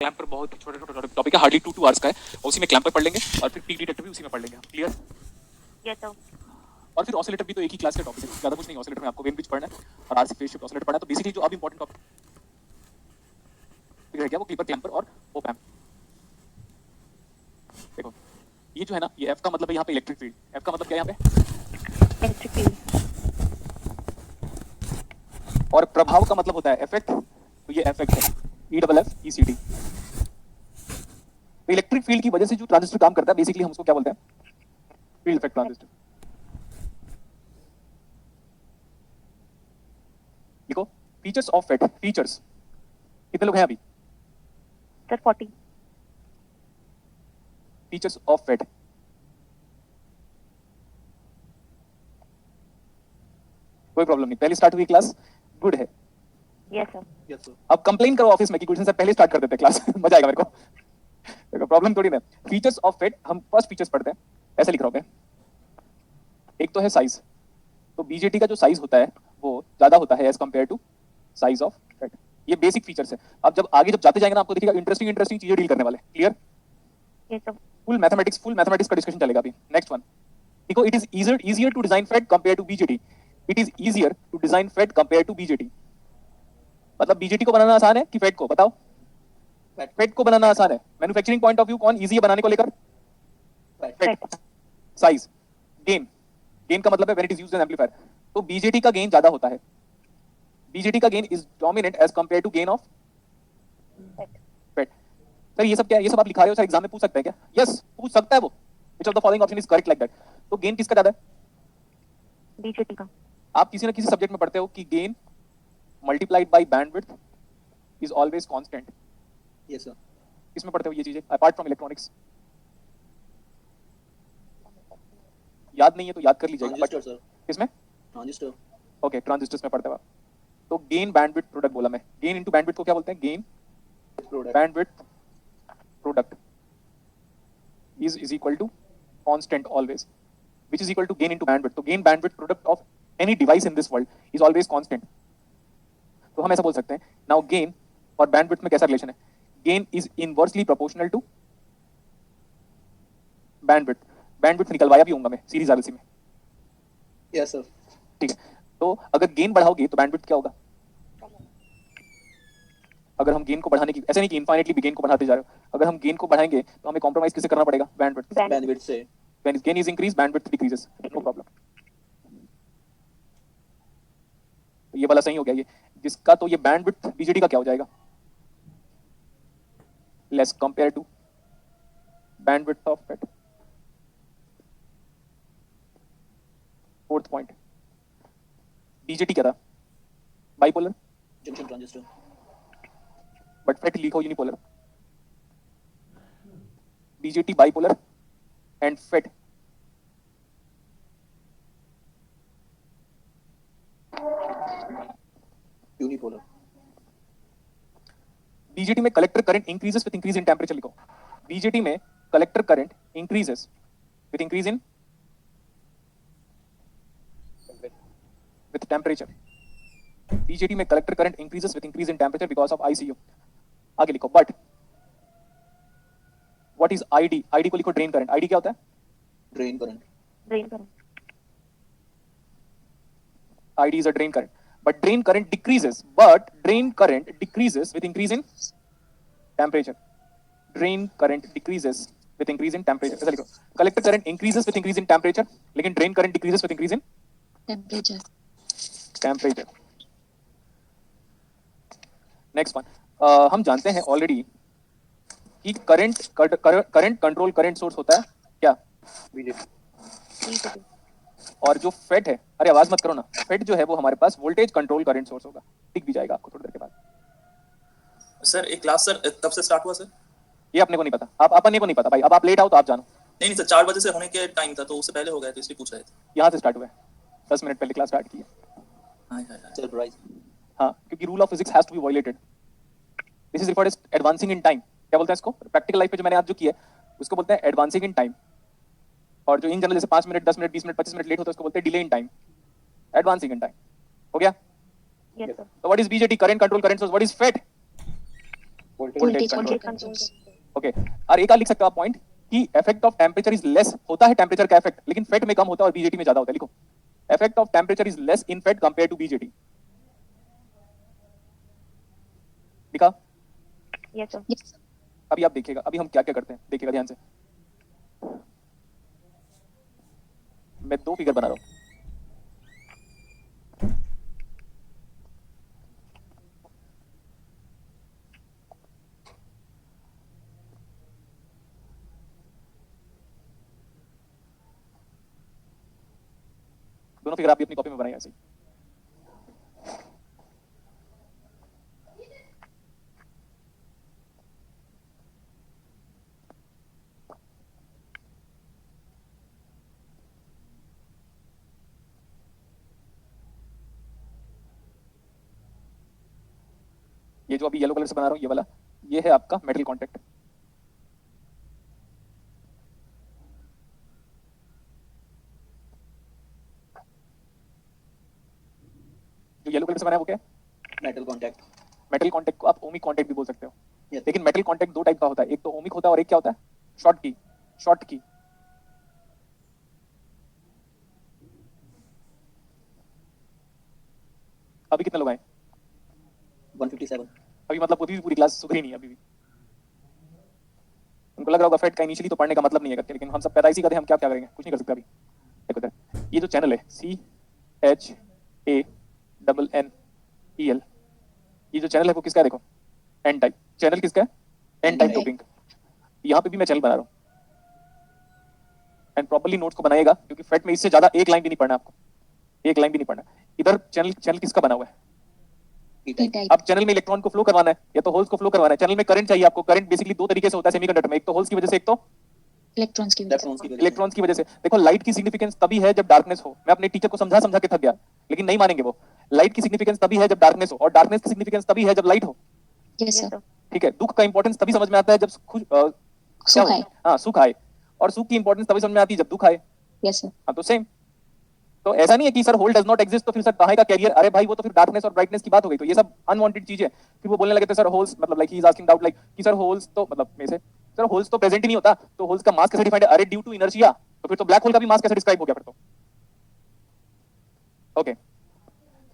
Clamp पर बहुत ही छोटे छोटे टॉपिक है, हार्डली 2 आवर्स का है, उसी में क्लैंप पर पढ़ लेंगे और फिर पीक डिटेक्टर भी उसी में पढ़ लेंगे। क्लियर? Yes sir. और फिर ऑसिलेटर भी तो एक ही क्लास का टॉपिक है, ज्यादा कुछ नहीं। ऑसिलेटर में आपको वेन पिच पढ़ना है और आरसी फेज शिफ्ट ऑसिलेटर पढ़ना है। तो बेसिकली जो अब इंपॉर्टेंट टॉपिक है क्या, वो क्लिपर, क्लैंपर और ओप एम्प। देखो ये जो है ना, ये एफ का मतलब है यहाँ पे इलेक्ट्रिक फील्ड। एफ का मतलब क्या है यहाँ पे? Electric field. और प्रभाव का मतलब होता है इफेक्ट, तो ये इफेक्ट है, E double F E C D. तो इलेक्ट्रिक फील्ड की वजह से जो ट्रांजिस्टर काम करता है, बेसिकली हम उसको क्या बोलते हैं? Field effect transistor. देखो फीचर्स ऑफ फेट, फीचर्स कितने लोग हैं अभी? सर 40। फीचर्स ऑफ फेट, कोई प्रॉब्लम नहीं, पहले स्टार्ट हुई क्लास, गुड है। Yes sir. Yes sir. अब कंप्लेन करो ऑफिस में कि क्वेश्चन से पहले स्टार्ट कर देते क्लास मजा आएगा मेरे को। देखो प्रॉब्लम थोड़ी ना। फीचर्स ऑफ फेट, हम फर्स्ट फीचर्स पढ़ते हैं, ऐसे लिख रहा हूं मैं। एक तो है साइज, तो बीजेटी का जो साइज होता है वो ज्यादा होता है as compare to size of FET. ये बेसिक फीचर्स है। अब जब आगे जब जाते जाएंगे ना, आपको देखिएगा इंटरेस्टिंग चीजें डील करने वाले। Clear? Yes sir. Full mathematics का डिस्कशन चलेगा अभी। नेक्स्ट वन देखो, it is easier to design FET compare to BJT. It is easier to design FET compare to BJT. मतलब बीजेटी को बनाना आसान है कि फेट को? बताओ। फेट को बनाना आसान है। मैन्युफैक्चरिंग पॉइंट ऑफ व्यू कौन इजी है बनाने को लेकर? फेट। साइज, गेन का मतलब है when it is used in amplifier. तो बीजेटी का गेन ज्यादा होता है। बीजेटी का gain is dominant as compare to gain of FET. Sir ये सब क्या है? ये सब आप लिखा रहे हो सर, एग्जाम में पूछ सकते हैं क्या? यस पूछ सकता है वो। Which of the following option is correct like that. तो गेन किसका ज्यादा है? बीजेटी का। आप किसी ना किसी सब्जेक्ट में पढ़ते हो कि gain multiplied by bandwidth is always constant. Yes sir. किसमें पढ़ते हो ये चीजें अपार्ट फ्रॉम इलेक्ट्रॉनिक्स? याद नहीं है तो याद कर लीजिएगा। Transistor sir. किसमें? ट्रांजिस्टर। ओके, ट्रांजिस्टर्स में पढ़ते हो आप। तो गेन बैंडविड्थ प्रोडक्ट बोला मैं। गेन इनटू बैंडविड्थ को क्या बोलते हैं? Gain product. Bandwidth product is equal to constant always, which is equal to gain into bandwidth. तो gain bandwidth product of any device in this world is always constant. तो हम ऐसा बोल सकते हैं, now gain और bandwidth में कैसा रिलेशन है? gain is inversely proportional to bandwidth. bandwidth निकलवाया भी होऊंगा मैं सीरीज आरएलसी में। Yes sir. ठीक है, तो अगर गेन बढ़ाओगे तो बैंडविड्थ क्या होगा? अगर हम गेन को बढ़ाने की, ऐसे नहीं कि इनफाइनेटली भी गेन को बढ़ाते जा रहे हो, अगर हम गेन को बढ़ाएंगे तो हमें कॉम्प्रोमाइज किससे करना पड़ेगा? बैंडविड्थ। बैंडविड्थ से। When gain is increased, bandwidth decreases. No problem. तो ये वाला सही हो गया। ये जिसका तो ये बैंडविड्थ बीजेटी का क्या हो जाएगा? Less compare to bandwidth of FET. Fourth point, BJT क्या था? Bipolar, junction transistor. But FET लिखो unipolar. BJT bipolar and FET unipolar. BJT में collector current increases with increase in temperature. लिखो बीजेटी में collector current increases with increase in with temperature. BJT में collector current increases with increase in temperature because of ICU. आगे लिखो but what is ID? ID को लिखो drain current. ID क्या होता है? Drain current. Drain current. ID is a drain current. But drain current decreases with increase in temperature. Drain current decreases with increase in temperature. ऐसा लिखो collector current increases with increase in temperature, लेकिन drain current decreases with increase in temperature. Next one, हम जानते हैं already कि current control current source होता है क्या? बीजेटी। और जो फेट है, अरे आवाज मत करो ना, फेट जो है वो हमारे पास वोल्टेज कंट्रोल करंट सोर्स होगा। दिख भी जाएगा आपको थोड़ी देर के बाद। सर एक क्लास सर कब से स्टार्ट हुआ सर? ये अपने को नहीं पता, आप अपने को नहीं पता भाई। अब आप लेट आओ तो आप जानो। नहीं सर 4 बजे से होने के टाइम था तो उससे पहले हो गया तो इसलिए पूछ रहे थे। यहाँ से स्टार्ट हुआ है, 10 मिनट पहले क्लास स्टार्ट की है। Hi hi hi. सरप्राइज। हाँ, क्योंकि rule of physics has to be violated. This is referred as advancing in time. क्या बोलते हैं इसको? प्रैक्टिकल लाइफ में जो मैंने आज जो किया है उसको बोलते हैं एडवांसिंग इन टाइम। और जो इन जनरल जैसे 5 minute 10 minute 20 minute 25 minute late होता है उसको बोलते हैं delay in time. Advancing in time हो गया। Yes sir. तो what is BJT? Current control current source. What is FET? Voltage voltage control. Control. Okay, और एक और लिख सकते हो आप पॉइंट कि effect of temperature is less, होता है टेम्परेचर का इफेक्ट लेकिन फेट में कम होता है और बीजेटी में ज्यादा होता है। लिखो effect of temperature is less in FET compare to BJT. लिखा? Yes sir. अभी आप देखिएगा, अभी हम क्या क्या करते हैं, देखिएगा ध्यान से। मैं दो फिगर बना रहा हूं। दोनों फिगर आप अपनी कॉपी में बनाइए ऐसे ही। ये जो अभी येलो कलर से बना रहा हूं, ये वाला, ये है आपका मेटल कांटेक्ट। जो येलो कलर से बना है वो क्या है? Metal contact. मेटल कांटेक्ट को आप ओमिक कांटेक्ट भी बोल सकते हो। Yes. लेकिन मेटल कांटेक्ट दो टाइप का होता है, एक तो ओमिक होता है और एक क्या होता है? शॉर्ट की। शॉर्ट की अभी कितने लोग आए? 157। अभी मतलब पूरी क्लास सुधरी नहीं है अभी भी। उनको लग रहा होगा फेट का इनिशियली तो पढ़ने का मतलब नहीं है करके, लेकिन हम सब पैदाइशी करते हैं, हम क्या क्या करेंगे, कुछ नहीं कर सकते अभी। देखो इधर, ये जो चैनल है CHANNEL, ये जो चैनल है वो किसका है? देखो एन टाइप चैनल किसका है? N type N-type। डोपिंग। यहाँ पे भी मैं चैनल बना रहा हूँ एंड प्रॉपर्ली नोट्स को बनाइएगा, क्योंकि फेट में इससे ज्यादा एक लाइन भी नहीं पढ़ना आपको, एक लाइन भी नहीं पढ़ना। इधर चैनल चैनल किसका बना हुआ है? P-type। अब चैनल में इलेक्ट्रॉन को फ्लो करवाना है या तो होल्स को फ्लो करवाना है। चैनल में करंट चाहिए आपको। करंट बेसिकली दो तरीके से होता है सेमीकंडक्टर में, एक तो होल्स की वजह से, एक तो इलेक्ट्रॉन्स की वजह से। इलेक्ट्रॉन्स की वजह से। इलेक्ट्रॉन्स की वजह से। देखो लाइट की सिग्निफिकेंस तभी है जब डार्कनेस हो। मैं अपने टीचर को समझा समझा के थक गया, लेकिन नहीं मानेंगे वो। लाइट की सिग्निफिकेंस तभी है जब डार्कनेस हो, और डार्कनेस की सिग्निफिकेंस तभी है जब लाइट हो। Yes yes sir. सर। ठीक है, दुख का इंपॉर्टेंस तभी समझ में आता है जब क्या सुख हो? आए। हाँ, सुख आए। और सुख की इंपॉर्टेंस तभी समझ में आती है जब दुख आए। Yes sir. हाँ, तो सेम। तो ऐसा नहीं है कि sir hole does not exist तो फिर सर कहाँ का कैरियर? अरे भाई वो तो फिर डार्कनेस और ब्राइटनेस की बात हो गई। तो ये सब अनवांटेड चीजें। फिर वो बोलने लगे थे सर होल्स मतलब like he is asking doubt like कि सर होल्स तो मतलब में से सर होल्स तो प्रेजेंट ही नहीं होता, तो होल्स का मास कैसे डिफाइंड है? अरे ड्यू टू इनर्शिया। तो फिर तो ब्लैक होल का भी मास कैसे डिस्क्राइब हो गया फिर तो? Okay,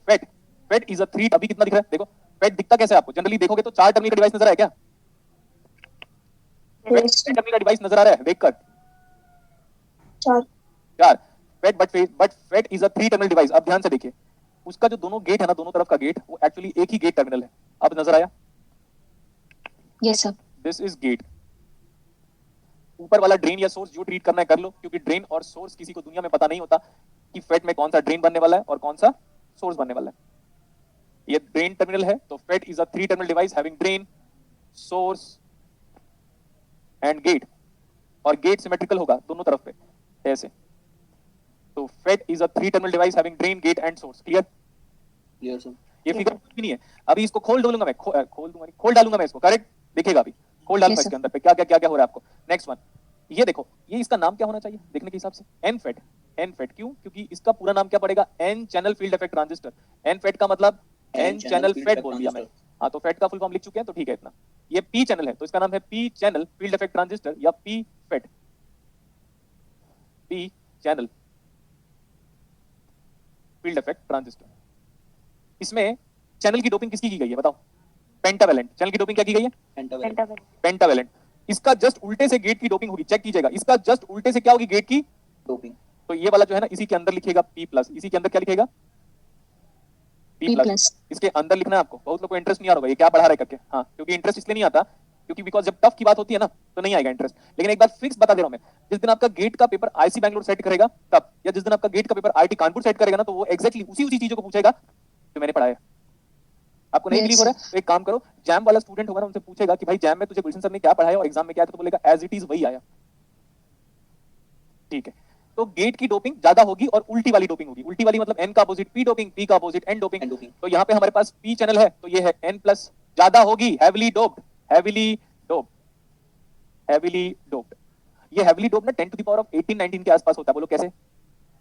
FET FET is a three. अभी कितना दिख रहा है देखो? फेट दिखता कैसे है आपको? जनरली देखोगे तो चार टर्मिनल का डिवाइस नजर आया क्या? फेट टर्मिनल का डिवाइस नजर आ रहा है देखकर? चार। But FET is a three terminal device. अब ध्यान से देखिए, उसका जो दोनों गेट है ना, दोनों तरफ का गेट, वो एक्चुअली एक ही गेट टर्मिनल है। अब नजर आया? Yes sir. This is get. ऊपर वाला ड्रेन या सोर्स जो ट्रीट करना है कर लो, क्योंकि ड्रेन और सोर्स किसी को दुनिया में पता नहीं होता कि फेट में कौन सा ड्रेन बनने वाला है और कौन सा सोर्स बनने वाला है। ये ड्रेन टर्मिनल है, तो FET is a three terminal device having drain, source and gate. और गेट सिमेट्रिकल होगा दोनों तरफ पे ऐसे। तो FET is a three terminal device having drain, gate and source. Clear? Clear sir. ये फिगर कुछ भी नहीं है। अभी इसको खोल डालूंगा मैं, खोल दूंगा नहीं, खोल डालूंगा मैं इसको। करेक्ट? देखिएगा अभी खोल डालूंगा Yes, इसके अंदर पे क्या क्या हो रहा है आपको। नेक्स्ट वन, ये देखो, ये इसका नाम क्या होना चाहिए देखने के हिसाब से? N fate. एन फेट क्यों? क्योंकि इसका पूरा नाम क्या पड़ेगा? N channel field effect transistor. N FET का मतलब एन चैनल फेट बोल दिया मैं। हाँ, तो फेट का फुल फॉर्म लिख चुके हैं, तो ठीक है इतना। ये पी चैनल है तो इसका नाम है P channel field effect transistor या P FET. P channel field effect transistor. इसमें चैनल की डोपिंग किसकी की गई है बताओ? पेंटावेलेंट। चैनल की डोपिंग क्या की गई है? पेंटावेलेंट। पेंटावेलेंट। पेंटावेलेंट। इसका जस्ट उल्टे से गेट की डोपिंग होगी, चेक कीजिएगा। इसका जस्ट उल्टे से क्या होगी? गेट की डोपिंग। तो ये वाला जो है ना, इसी के अंदर लिखिएगा P प्लस। इसी के अंदर क्या लिखेगा? P P plus. प्लस। इसके अंदर लिखना है आपको। बहुत लोग को इंटरेस्ट नहीं आ रहा होगा ये क्या पढ़ा रहा है करके। हाँ, क्योंकि इंटरेस्ट इसलिए नहीं आता क्योंकि बिकॉज जब टफ की बात होती है ना तो नहीं आएगा इंटरेस्ट। लेकिन एक बार फिक्स बता दे रहा हूं मैं, जिस दिन आपका गेट का पेपर आईसी बैंगलोर सेट करेगा तब, या जिस दिन आपका गेट का पेपर आईटी कानपुर सेट करेगा ना, तो वो एग्जैक्टली उसी चीजों को पूछेगा जो मैंने पढ़ाया है। आपको नहीं Yes. बिलीव हो रहा है तो एक काम करो, जैम वाला स्टूडेंट होगा ना, उनसे पूछेगा कि भाई जैम में तुझे गुलशन सर ने क्या पढ़ाया और एग्जाम में क्या आया, तो बोलेगा एज इट इज वही आया। ठीक है, तो गेट की डोपिंग ज्यादा होगी और उल्टी वाली डोपिंग होगी। उल्टी वाली मतलब एन का अपोजिट पी डोपिंग, पी का opposite N doping. N doping. तो यहाँ पे हमारे पास पी चैनल है तो ये है एन प्लस, ज्यादा होगी heavily doped. Heavily doped, heavily doped. ये हैवीली डोप्ड ना 10 टू द पावर ऑफ 18 19 के आसपास होता है। बोलो कैसे?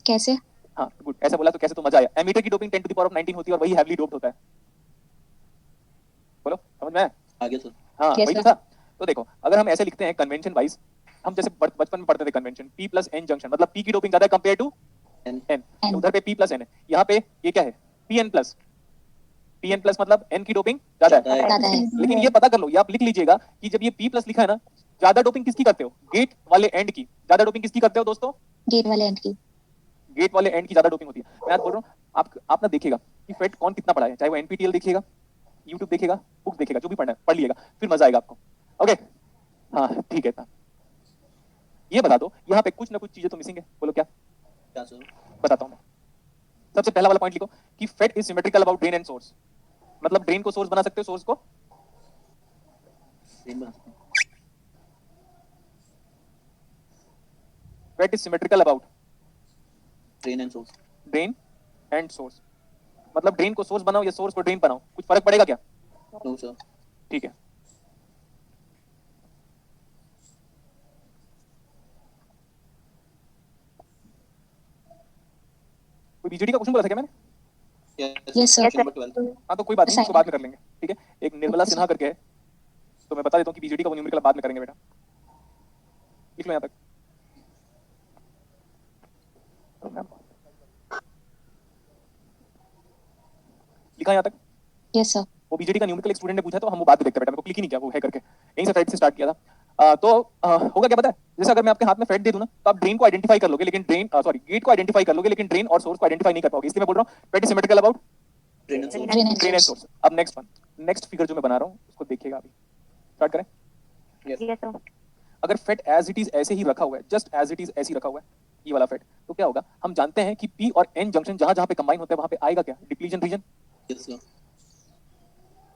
कैसे? हाँ गुड, ऐसे बोला तो कैसे तो मजा आया। एमीटर की doping 10 to the power of 19 होती है और वही हैवीली डोप्ड होता है। बोलो समझ में आया? आगे सर हाँ Yes, वही तो sir. था। तो देखो अगर हम ऐसे लिखते हैं कन्वेंशन वाइज, हम जैसे बचपन में पढ़ते थे convention P plus N junction, मतलब P की डोपिंग ज्यादा है कंपेयर टू N N, तो N. उधर पे P प्लस N है, यहाँ पे ये क्या है PN प्लस, PN प्लस मतलब N की डोपिंग ज्यादा है। ज्यादा है. लेकिन ये पता कर लो, ये आप लिख लीजिएगा कि जब ये P प्लस लिखा है ना, ज्यादा डोपिंग किसकी करते हो, गेट वाले एंड की ज्यादा डोपिंग किसकी करते हो दोस्तों, गेट वाले एंड की. गेट वाले एंड की ज्यादा डोपिंग होती है। मैं आज बोल रहा हूँ आप ना देखिएगा कि फेट कौन कितना पढ़ा है, चाहे वो एनपीटीएल देखिएगा, यूट्यूब देखिएगा, बुक देखिएगा, जो भी पढ़ना है पढ़ लिएगा, फिर मजा आएगा आपको। ओके हाँ ठीक है इतना। ये बता दो यहाँ पे कुछ ना कुछ चीजें तो मिसिंग है, बोलो क्या। क्या सर बताता हूँ मैं। सबसे पहला वाला पॉइंट लिखो कि FET is symmetrical about drain and source, मतलब ड्रेन को सोर्स बना सकते हो, सोर्स को सेम बना सकते हैं FET is symmetrical about drain and source drain and source, मतलब ड्रेन को सोर्स बनाओ या सोर्स को ड्रेन बनाओ, कुछ फर्क पड़ेगा क्या। नो सर ठीक है कोई बीजेडी का क्वेश्चन बोला था क्या मैंने। Yes, sir. नंबर 12 हाँ तो कोई बात नहीं, उसको Assignment. बाद में कर लेंगे। ठीक है एक निर्मला Okay, सिन्हा करके है, तो मैं बता देता हूँ कि बीजेडी का वो न्यूमेरिकल बाद में करेंगे बेटा, लिख लो यहाँ तक। लिखा यहाँ तक। Yes, sir. वो बीजेडी का न्यूमेरिकल एक स्टूडेंट ने पूछा, तो हम वो बात में देखते हैं बेटा, मेरे को क्लिक ही नहीं किया वो है करके, यहीं से फेट से स्टार्ट किया था। होगा क्या पता है, जैसे अगर मैं आपके हाथ में फेट दे दूं ना, तो आप ड्रेन को आइडेंटिफाई कर लोगे, लेकिन ड्रेन सॉरी गेट को आइडेंटिफाई कर लोगे, लेकिन ड्रेन और सोर्स को आइडेंटिफाई नहीं कर पाओगे, इसलिए मैं बोल रहा हूँ FET is symmetrical about drain and source Drain and drain and source. Source. अब नेक्स्ट वन, नेक्स्ट फिगर जो मैं बना रहा हूँ उसको देखिएगा, अभी स्टार्ट करें। Yes, sir. अगर फेट एज इट इज ऐसे ही रखा हुआ है, जस्ट एज इट इज ऐसे ही रखा हुआ है ये वाला फेट, तो क्या होगा, हम जानते हैं कि पी और एन जंक्शन जहां जहां पे कंबाइन होते हैं वहां पे आएगा क्या, डिप्लीशन रीजन। यस सर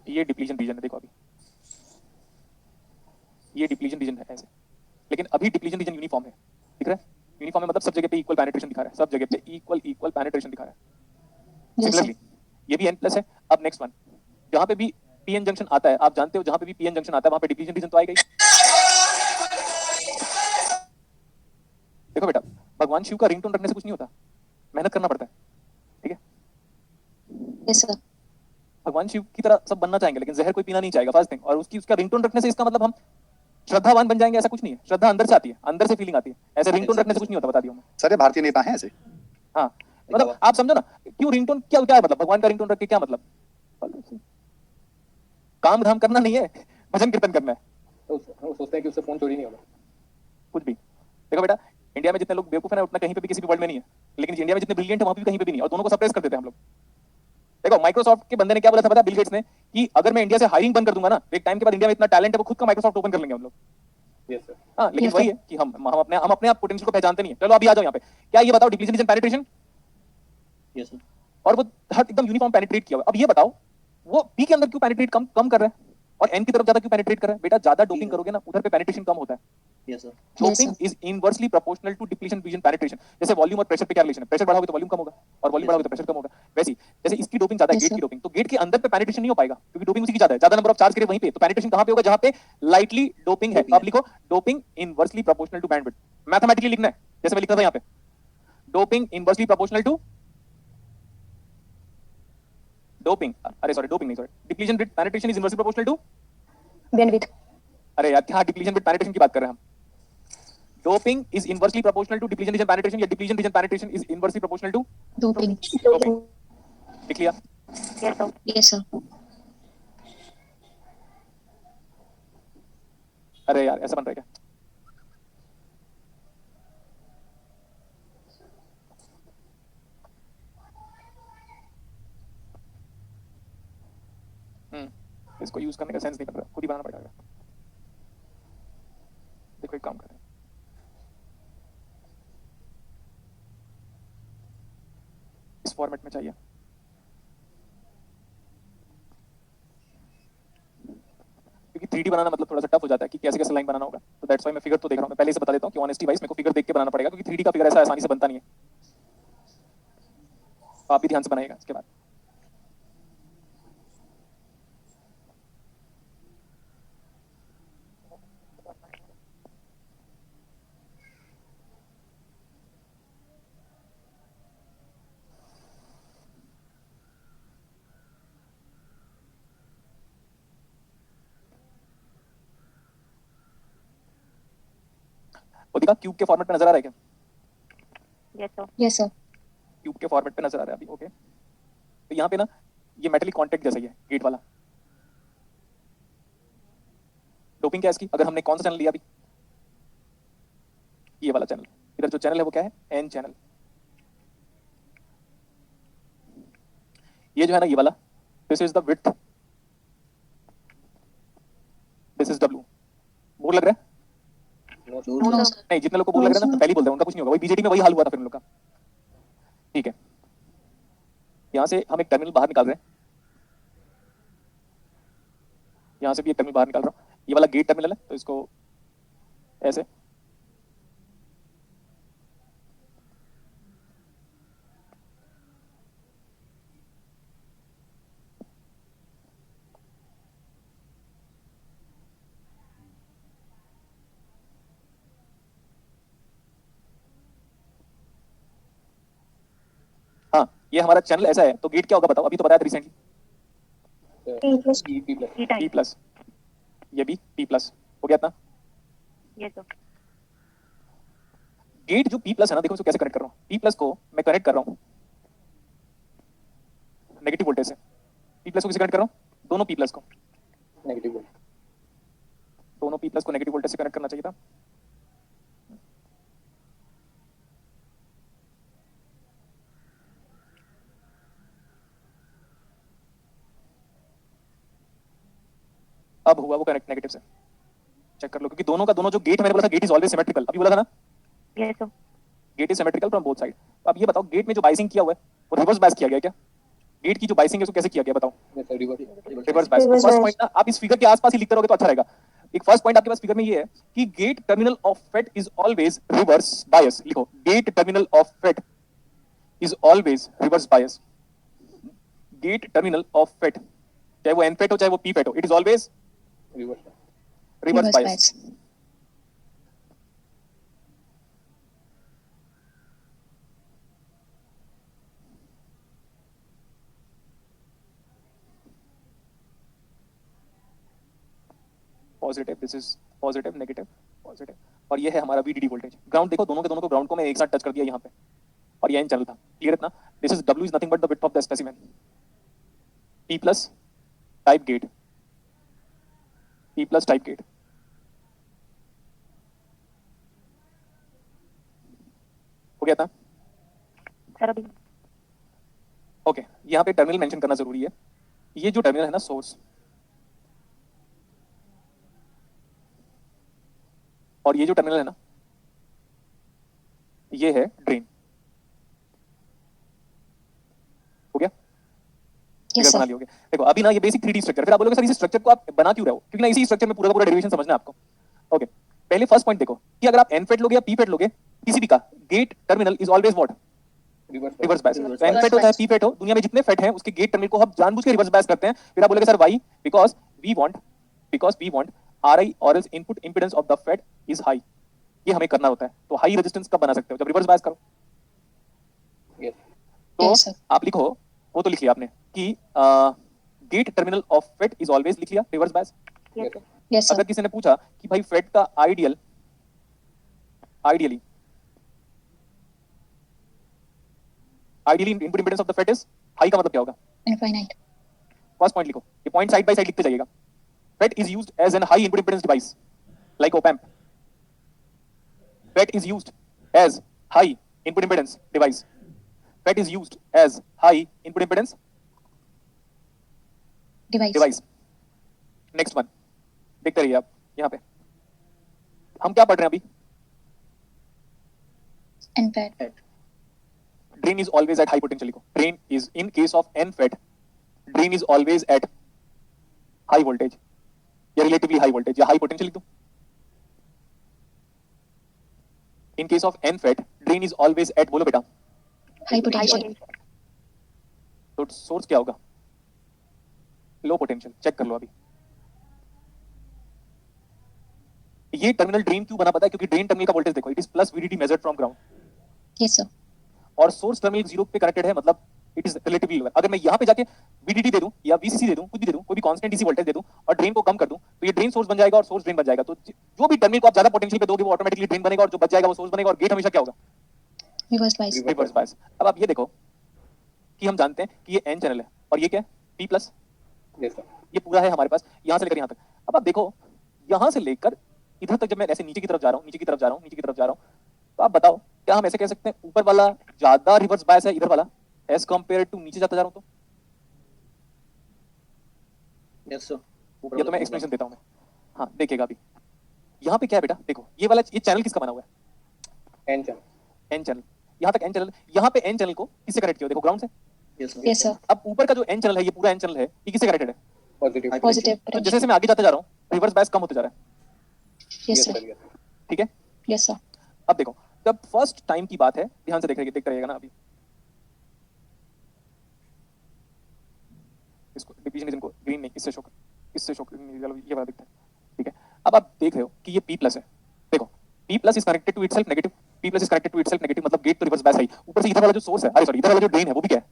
ये डिप्लीशन रीजन है, देखो अभी ये डिप्लीशन रीजन है ऐसे, लेकिन अभी डिप्लीशन रीजन यूनिफॉर्म है, दिख रहा है यूनिफॉर्म है, मतलब सब जगह पे इक्वल पेनिट्रेशन दिखा रहा है, सब जगह पे इक्वल इक्वल पेनिट्रेशन दिखा रहा है। Yes, sir. सिमिलरली ये भी एन प्लस है। अब नेक्स्ट वन, जहां पे भी पीएन जंक्शन आता है, आप जानते हो जहां पे भी पीएन जंक्शन आता है वहां पे डिप्लीशन रीजन तो आएगा ही। देखो बेटा भगवान शिव का रिंगटोन रखने से कुछ नहीं होता, मेहनत करना पड़ता है, ठीक है। Yes, sir. भगवान शिव की तरह सब बनना चाहेंगे, लेकिन जहर कोई पीना नहीं चाहेगा, फर्स्ट थिंग। और उसका रिंगटोन रखने से इसका मतलब हम श्रद्धावान बन जाएंगे, ऐसा कुछ नहीं है। श्रद्धा अंदर से आती है, अंदर से फीलिंग आती है, ऐसे रिंगटोन रखने से कुछ नहीं होता, बता दिया मैं। सर ये भारतीय नेता हैं ऐसे। हाँ मतलब आप समझो ना, क्यों रिंगटोन क्या क्या है, मतलब भगवान का रिंगटोन रख के क्या मतलब, काम धाम करना नहीं है, भजन कीर्तन करना है। तो वो सोचते हैं कि उससे फोन चोरी नहीं होगा, कुछ भी। देखो बेटा इंडिया में जितने लोग बेवकूफ है ना, उतना कहीं पे भी किसी भी वर्ल्ड में नहीं है, लेकिन इंडिया में जितने ब्रिलियंट है वहां पे भी कहीं पे भी नहीं है, और दोनों को सप्रेस कर देते हैं हम लोग। देखो माइक्रोसॉफ्ट के बंदे ने क्या बोला था पता, बिल गेट्स ने, कि अगर मैं इंडिया से हायरिंग बंद कर दूंगा ना, तो एक टाइम के बाद इंडिया में इतना टैलेंट है वो खुद का माइक्रोसॉफ्ट ओपन कर लेंगे हम लोग। Yes sir. हाँ लेकिन Yes, वही sir. है कि हम अपने आप पोटेंशियल को पहचानते नहीं है। चलो अभी आ जाओ यहाँ पे, क्या ये बताओ depletion region penetration, yes sir और वो हर एकदम यूनिफॉर्म पेनिट्रेट किया हुआ। अब ये बताओ वो पी के अंदर क्यों पेनिट्रेट कम कम कर रहा है और एन की तरफ ज्यादा क्यों पेनिट्रेट कर रहा है। बेटा ज्यादा डोपिंग करोगे ना उधर पे पेनिट्रेशन कम होता है। Yes sir Yes, doping sir. Is inversely proportional to depletion region penetration. जैसे वॉल्यूम और प्रेशर पे क्या रिलेशन है, प्रेशर बढ़ाओगे तो वॉल्यूम कम होगा, और वॉल्यूम Yes, बढ़ाओगे तो प्रेशर कम होगा। वैसे ही जैसे इसकी डोपिंग ज्यादा है, Yes, गेट sir. की डोपिंग, तो गेट के अंदर पे पेनिट्रेशन नहीं हो पाएगा क्योंकि डोपिंग उसी की ज्यादा है, ज्यादा नंबर ऑफ चार्ज के वहीं पे, तो पेनिट्रेशन कहां पे होगा, जहां पे लाइटली डोपिंग है। Doping अब लिखो doping inversely proportional to bandwidth, mathematically लिखना है जैसे मैं लिखा था यहाँ पे, doping inversely proportional to doping, अरे सॉरी डोपिंग नहीं, sorry depletion with penetration is inversely proportional to, Bandwidth. अरे यार क्या डिप्लीशन विद पेनिट्रेशन की बात कर रहे हैं हम। Doping is inversely proportional to depletion region penetration, या depletion region penetration is inversely proportional to Doping. Doping. लिख लिया। Yes, sir. Yes, sir. अरे यार ऐसा बन रहा है क्या, इसको यूज करने का सेंस नहीं बन रहा, खुद ही बनाना पड़ेगा। देखो एक काम करें, इस फॉर्मेट में चाहिए, क्योंकि 3D बनाना मतलब थोड़ा सा टफ हो जाता है कि कैसे कैसे लाइन बनाना होगा, तो दैट्स व्हाई मैं फिगर तो देख रहा हूं। मैं पहले से बता देता हूं कि ऑनेस्टी वाइज मेरे को फिगर देख के बनाना पड़ेगा, क्योंकि 3D का फिगर ऐसा आसानी से बनता नहीं है, तो आप भी ध्यान से बनाइएगा इसके बाद। वो दिखा क्यूब के फॉर्मेट पे नजर आ रहा है क्या? Yes, sir. Yes, sir. Cube के फॉर्मेट पे नजर आ रहा है अभी, ओके। तो यहाँ पे ना ये मेटलिक कॉन्टेक्ट जैसा ही है गेट वाला। डोपिंग क्या है इसकी? अगर हमने कौन सा चैनल लिया अभी, ये वाला चैनल, इधर जो चैनल है वो क्या है? N channel. ये जो है ना ये वाला, this is the width, this is W. Bore लग रहा है? No, No, sir. sir. नहीं, जितने लोग को बोर लग रहा है ना पहले ही बोल रहे हैं, उनका कुछ नहीं होगा। वही बीजेटी में वही हाल हुआ था फिर उन लोग का। ठीक है, यहाँ से हम एक टर्मिनल बाहर निकाल रहे हैं, यहाँ से भी एक टर्मिनल बाहर निकाल रहा हूँ। ये वाला गेट टर्मिनल है, तो इसको ऐसे, हाँ ये हमारा चैनल ऐसा है। तो गेट क्या होगा बताओ? अभी तो बताया था recently, P plus. P P type. Plus, ये भी P प्लस हो गया इतना। Yes, sir. गेट जो P प्लस है ना, देखो इसको कैसे कनेक्ट कर रहा हूँ। P प्लस को मैं कनेक्ट कर रहा हूँ नेगेटिव वोल्टेज से। P प्लस को किसे कनेक्ट कर रहा हूँ? दोनों P प्लस को, Negative one. दोनों P प्लस को नेगेटिव वोल्टेज से कनेक्ट करना चाहिए था। अब हुआ वो कनेक्ट नेगेटिव से, चेक कर लो, क्योंकि दोनों का दोनों जो गेट मैंने बोला था गेट इज ऑलवेज सिमेट्रिकल, अभी बोला था ना Yes, sir. Gate is symmetrical from both side. अब ये बताओ गेट में जो बाइसिंग किया हुआ है वो रिवर्स बायस किया गया है क्या? गेट की जो बाइसिंग है उसको कैसे किया गया बताओ? Yes, sir. Reverse. रिवर्स बायस। फर्स्ट पॉइंट ना आप इस फिगर के आसपास ही लिखते रहोगे तो अच्छा रहेगा। एक फर्स्ट पॉइंट आपके पास फिगर में ये है कि gate terminal of FET is always reverse bias. लिखो, gate terminal of FET is always reverse bias. Gate terminal of FET, चाहे वो एन फेट हो चाहे वो पी फेट हो, it is always Reverse. Reverse Reverse bias. bias. Positive, this is positive, negative, positive. और ये है हमारा वीडीडी वोल्टेज। ग्राउंड देखो, दोनों के दोनों को ग्राउंड को मैं एक साथ टच कर दिया यहाँ पे, और ये एन चैनल था। क्लियर इतना? This is W is nothing but the width of the specimen. P plus type gate, P plus type gate. हो गया था? Sir, अभी. ओके, यहाँ पे टर्मिनल मेंशन करना जरूरी है। ये जो टर्मिनल है ना सोर्स, और ये जो टर्मिनल है ना ये है ड्रेन। हो गया? Yes, फिगर बना sir. लियोगे। देखो अभी ना ये बेसिक 3D स्ट्रक्चर, फिर आप बोलोगे सर इस स्ट्रक्चर को आप बना क्यों रहे हो? क्योंकि ना इसी स्ट्रक्चर में पूरा का पूरा डेरिवेशन समझना है आपको। ओके, पहले फर्स्ट पॉइंट देखो कि अगर आप एन फेट लोगे या पी फेट लोगे, किसी भी का gate terminal is always what? Reverse. Reverse bias. Reverse. तो एन फेट हो चाहे पी फेट हो, दुनिया में जितने फेट हैं उसके गेट टर्मिनल को हम जानबूझ के रिवर्स बायस करते हैं। फिर आप बोलोगे sir why? Because we want RI और else input impedance of the FET is high. ये हमें करना होता है। तो हाई रेजिस्टेंस कब बना सकते हो? जब रिवर्स बायस करो। Yes. तो Yes, sir. आप लिखो, वो तो लिख लिया आपने कि gate terminal of FET is always, लिख लिया reverse bias. Yes, sir. Yes, sir. अगर किसी ने पूछा कि भाई फेट का ideally input impedance of the FET is high, का मतलब क्या होगा? Infinite. फर्स्ट पॉइंट लिखो, ये पॉइंट साइड बाय साइड लिखते जाइएगा। FET is used as an high input impedance device like op amp. FET is used as high input impedance device. FET is used as high input impedance Device. Next one देखते रहिए आप। यहाँ पे हम क्या पढ़ रहे हैं अभी? And FET. Drain is always at high potential. लिखो, drain is in case of N FET, drain is always at high voltage या रिलेटिवली हाई वोल्टेज या हाई पोटेंशियल लिख दो। In case of N FET, drain is always at, बोलो बेटा, High High potential. potential. तो source क्या होगा? Low potential. Check कर लो अभी। ये टर्मिनल ड्रेन क्यों बना पता है? क्योंकि ड्रेन टर्मिनल का वोल्टेज देखो, it is plus VDD measured from ground, Yes, sir. और सोर्स टर्मिनल 0 पे कनेक्टेड है, मतलब इट इज रिलेटिवली लोअर। अगर मैं यहाँ पे जाके VDD दे दूं या VCC दे दूं, कुछ भी दे दूं, कोई भी कांस्टेंट DC वोल्टेज दे दूं और ड्रेन को कम कर दूं, तो ये ड्रेन सोर्स बन जाएगा और सोर्स ड्रेन बन जाएगा। तो जो भी टर्मिनल को आप ज्यादा पोटेंशियल पे दोगे वो ऑटोमेटिकली ड्रेन बनेगा और जो बच जाएगा वो सोर्स बनेगा और गेट हमेशा क्या होगा? Reverse bias. Reverse bias. अब आप ये देखो कि हम जानते हैं कि ये N चैनल है और ये क्या है? P+। Yes, sir. ये पूरा है हमारे पास यहाँ से लेकर यहाँ तक। अब आप देखो यहाँ से लेकर इधर तक जब मैं ऐसे नीचे की तरफ जा रहा हूँ, नीचे की तरफ जा रहा हूँ, नीचे की तरफ जा रहा हूँ, तो आप बताओ क्या हम ऐसे कह सकते हैं ऊपर वाला ज्यादा रिवर्स बायस है इधर वाला एज कंपेयर टू नीचे जाता जा रहा हूँ? तो यस सर। ये तो मैं एक्सप्लेनेशन देता हूँ मैं। हाँ देखिएगा अभी यहाँ पे क्या है बेटा, देखो ये वाला ये चैनल किसका बना हुआ है? N channel. N channel. यहाँ तक N चैनल, यहाँ पे N चैनल को किससे कनेक्ट किया? देखो ग्राउंड से। Yes sir. Yes, sir. अब ऊपर का जो N चैनल है, ये पूरा N चैनल है, ये किससे कनेक्टेड है? Positive. Positive तो potential. जैसे जैसे मैं आगे जाता जा रहा हूँ रिवर्स बायस कम होते जा रहा है, Yes, sir. Yes. ठीक है? Yes, sir. अब देखो जब फर्स्ट टाइम की बात है, ध्यान से देखते रहिएगा ना अभी इसको डिवीजन रीजन को ग्रीन नहीं इससे शो कर, इससे शो ये वाला दिखता है, ठीक है? अब आप देख रहे हो कि ये P+ है। देखो P+ is connected to itself negative, P+ is connected to itself negative, मतलब गेट तो रिवर्स बायस है ही। ऊपर से इधर वाला जो सोर्स है, अरे सॉरी, इधर वाला जो ड्रेन है वो भी क्या है?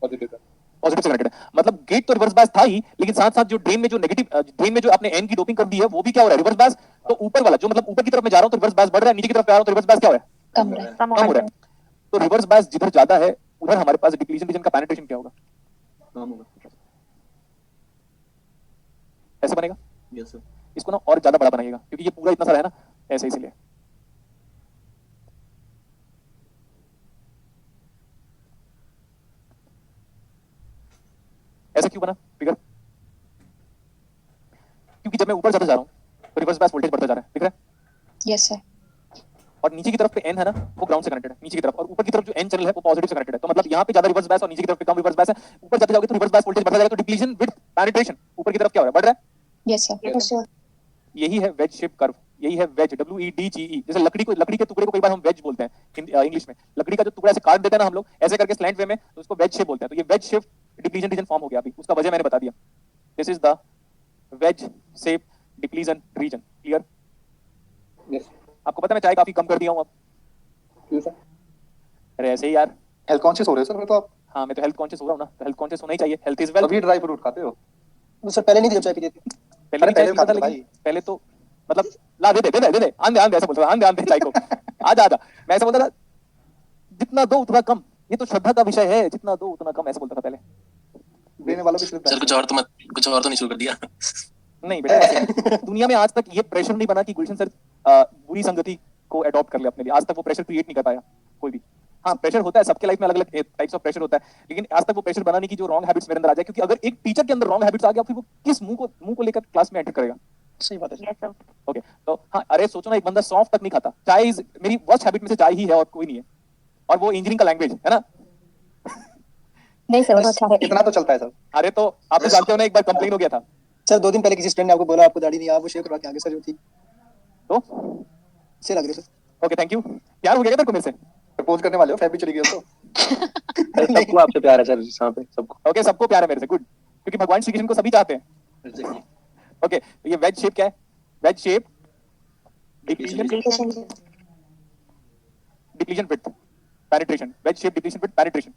Positive, sir. पॉजिटिव से कनेक्टेड है। मतलब गेट तो रिवर्स बायस था ही, लेकिन साथ साथ जो ड्रेन में जो नेगेटिव ड्रेन में जो आपने N की डोपिंग कर दी है वो भी क्या हो रहा है? Reverse bias. तो ऊपर वाला जो मतलब ऊपर की तरफ मैं जा रहा हूं तो रिवर्स बायस बढ़ रहा है, नीचे की तरफ जा रहा हूं तो रिवर्स बायस क्या हो रहा है? कम रहा है. कम कम हो रहा है। तो रिवर्स बायस जिधर ज्यादा है उधर हमारे पास डिप्लीशन रीजन का पेनिट्रेशन क्या होगा? कम होगा। ऐसे बनेगा। Yes sir. इसको ना और ज्यादा बड़ा बनाइएगा क्योंकि ये पूरा इतना सारा है ना, ऐसे इसीलिए। ऐसा क्यों बना फिगर? क्योंकि जब मैं ऊपर जाता जा रहा हूँ तो रिवर्स बायस वोल्टेज बढ़ता जा रहा है, दिख रहा है? Yes, sir. और नीचे की तरफ पे N है ना, वो ग्राउंड से कनेक्टेड है नीचे की तरफ, और ऊपर की तरफ जो N चैनल है वो पॉजिटिव से कनेक्टेड है। तो मतलब यहाँ पे ज्यादा रिवर्स बायस और नीचे की तरफ पे कम रिवर्स बायस है। ऊपर जाते जाओगे तो रिवर्स बायस वोल्टेज बढ़ता जाएगा, तो डिप्लीशन विद पेनिट्रेशन ऊपर की तरफ क्या हो रहा है? बढ़ रहा है। Yes, sir. Yes, sir. यही है वेज शेप कर्व, यही है वेज, WEDGE। जैसे लकड़ी के टुकड़े को कई बार हम वेज बोलते हैं इंग्लिश में। लकड़ी का जो टुकड़ा ऐसे काट देते हैं ना हम लोग ऐसे करके स्लैंट वे में, तो उसको वेज शेप बोलते हैं। तो ये veg shape depletion region form हो गया। अभी उसका वजह मैंने बता दिया। This is the ways shape depletion region. Clear? Yes. आपको पता है मैं चाय काफी कम कर दिया हूँ अब। क्यों सर? अरे ऐसे ही यार। हेल्थ कॉन्शियस हो रहे हो सर फिर तो आप? हाँ मैं तो हेल्थ कॉन्शियस हो रहा हूँ ना, तो हेल्थ कॉन्शियस होना ही चाहिए। Health is wealth. अभी ड्राई फ्रूट खाते हो? तो सर पहले नहीं दिया चाय पीते थे। पहले अरे भी चाय पहले पीता था, खाते थे लेकिन भाई। पहले तो मतलब ला दे आंधे ऐसा बोलता था, आंधे चाय को आजा आजा। मैं ऐसा बोलता था जितना दो उतना कम, ये तो श्रद्धा का विषय है, जितना दो उतना कम, ऐसा बोलता था पहले। देने वालों भी सिर्फ सर कुछ और तो नहीं शुरू कर दिया। नहीं बेटा ऐसे नहीं। दुनिया में आज तक ये प्रेशर नहीं बना कि गुलशन सर बुरी संगति को अडॉप्ट कर ले अपने लिए। आज तक वो प्रेशर क्रिएट नहीं कर पाया कोई भी। हाँ प्रेशर होता है, सबके लाइफ में अलग अलग टाइप्स ऑफ प्रेशर होता है, लेकिन आज तक वो प्रेशर बनाने की जो रॉन्ग हैबिट्स मेरे अंदर आ जाए, क्योंकि अगर एक टीचर के अंदर रॉन्ग हैबिट्स आ गया फिर वो किस मुंह को लेकर क्लास में एंटर करेगा? सही बात है सर। Yes, sir. ओके तो हाँ, अरे सोचो ना, एक बंदा सॉफ्ट तक नहीं खाता। चाय मेरी वर्स्ट हैबिट में से चाय ही है और कोई नहीं है, और वो इंजीनियरिंग का लैंग्वेज है ना। नहीं सर, वो तो अच्छा है। इतना तो चलता है सर। अरे तो आप तो जानते हो ना, एक बार कंप्लेन हो गया था सर 2 दिन पहले किसी फ्रेंड ने आपको बोला आपको दाढ़ी नहीं है, आप वो शेव करवा के आगे सर जो थी तो। से लग रही सर। Okay thank you. प्यार हो गया क्या तेरे को मेरे से? प्रपोज करने वाले हो, फैब भी चली गई हो तो? सबको आपसे प्यार है सर, यहाँ पे सबको। ओके सबको प्यार है मेरे से, गुड, क्योंकि भगवान श्री कृष्ण को सभी चाहते हैं। ओके तो ये वेज शेप क्या है? Veg shape depletion with penetration, veg shape depletion with penetration.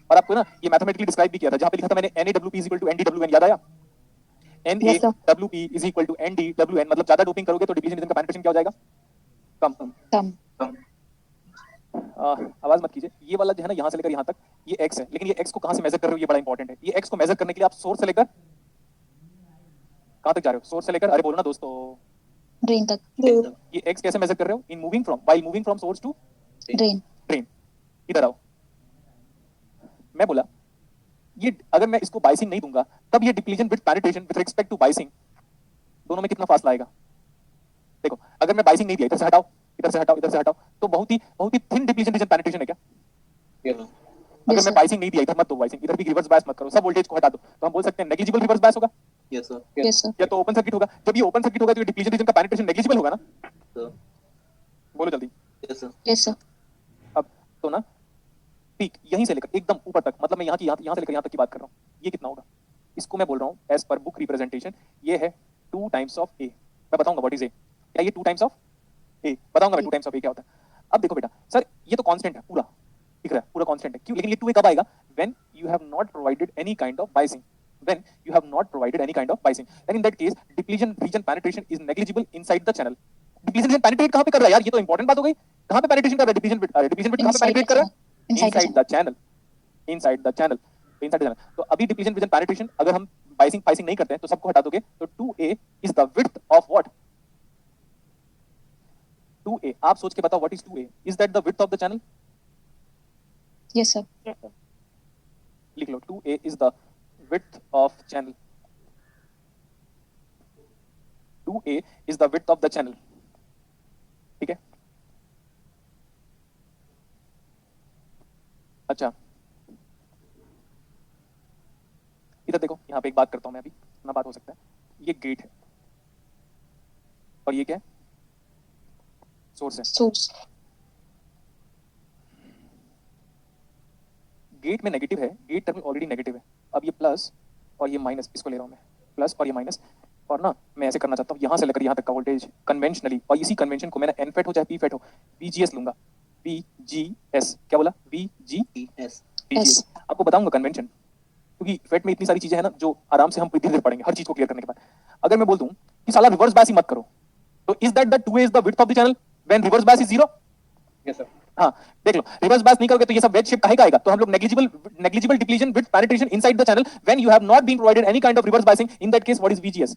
और आपको ना ये मैथमेटिकली डिस्क्राइब भी किया था, जहां पे लिखा था मैंने NaWP = NdWn, याद आया? Yes, sir. NaWP = NdWn, मतलब ज्यादा डोपिंग करोगे तो डिप्लीशन रीजन का पेनिट्रेशन क्या हो जाएगा? कम। Come. आवाज मत कीजिए। ये वाला जो है ना, यहाँ से लेकर यहाँ तक ये x है, लेकिन ये x को कहाँ से मेजर कर रहे हो ये बड़ा इंपॉर्टेंट है। ये x को मेजर करने के लिए आप सोर्स से लेकर कहाँ तक जा रहे हो? सोर्स से लेकर, अरे बोलो ना दोस्तों, Drain तक. ये x कैसे मेजर कर रहे हो? In moving from, while moving from source to Drain. Drain. इधर आओ, मैं बोला ये अगर मैं इसको बाइसिंग नहीं दूंगा तब ये depletion with penetration with respect to biasing दोनों में कितना फासला आएगा? देखो अगर मैं बाइसिंग नहीं दिया, इधर से हटाओ, इधर से हटाओ, इधर से हटाओ, तो बहुत ही थिन डिप्लीशन रीजन पेनिट्रेशन है क्या? Yes. अगर Yes, मैं sir. बाइसिंग नहीं दिया, इधर मत दो बाइसिंग, इधर भी रिवर्स बायस मत करो, सब वोल्टेज को हटा दो, तो हम बोल सकते हैं नेग्लिजिबल रिवर्स बायस होगा, यस सर। Yes, sir. या तो ओपन सर्किट होगा। जब ये ओपन सर्किट होगा तो ये डिप्लीशन रीजन का पेनिट्रेशन नेग्लिजिबल होगा ना? सर। बोलो जल्दी। Yes sir. Yes, sir. अब तो ना पीक यहीं से लेकर एकदम ऊपर तक, मतलब मैं यहाँ से लेकर यहाँ तक की बात कर रहा हूँ, ये कितना होगा? इसको मैं बोल रहा हूँ एज पर बुक रिप्रेजेंटेशन ये है 2 टाइम्स ऑफ ए। मैं बताऊंगा व्हाट इज ए। क्या ये 2 टाइम्स ऑफ ए? बताऊंगा मैं 2 टाइम्स ऑफ ए क्या होता है। अब देखो बेटा सर, ये तो कांस्टेंट है पूरा, दिख रहा है पूरा कांस्टेंट है, क्यों? लेकिन ये 2a कब आएगा? When you have not provided any kind of biasing, when you have not provided any kind of biasing, then in that case depletion region penetration is negligible inside the channel. depletion region penetrate कहां पे कर रहा है यार? ये तो important बात हो गई. कहां पे penetration कर रहा है? depletion bit कहां पे penetrate कर रहा है? inside the channel. inside the channel. तो अभी depletion region penetration अगर हम biasing नहीं करते हैं तो सबको हटा दोगे तो 2a is the width of what? 2a. आप सोच के बताओ what is 2a? Is that the width of the channel? Yes, sir. लिख लो 2a is the width of channel. 2a is the width of the channel. ठीक है. अच्छा, इधर देखो, यहाँ पे एक बात करता हूं मैं अभी, ना बात हो सकता है. ये गेट है और ये क्या है? सोर्स है. Source. गेट में नेगेटिव है, गेट टर्मिनल ऑलरेडी नेगेटिव है. अब ये प्लस और ये माइनस, इसको ले रहा हूं मैं, प्लस और ये माइनस, और ना मैं ऐसे करना चाहता हूँ यहाँ से लेकर यहाँ तक का वोल्टेज कन्वेंशनली, और इसी कन्वेंशन को मैंने एन फेट हो चाहे पी फेट हो VGS लूंगा. VGS क्या बोला? VGS. Yes. आपको बताऊंगा कन्वेंशन, क्योंकि फेट में इतनी सारी चीजें हैं ना जो आराम से हम धीरे धीरे पढ़ेंगे हर चीज को क्लियर करने के बाद. अगर मैं बोल दूं कि साला रिवर्स बायस ही मत करो, तो is that the 2a is the width of the channel when reverse bias is 0? Yes sir. हाँ, देख लो, रिवर्स बायस नहीं करोगे तो ये सब वेज शेप काहे का आएगा? तो हम लोग negligible depletion with penetration inside the channel when you have not been provided any kind of reverse biasing. In that case what is VGS?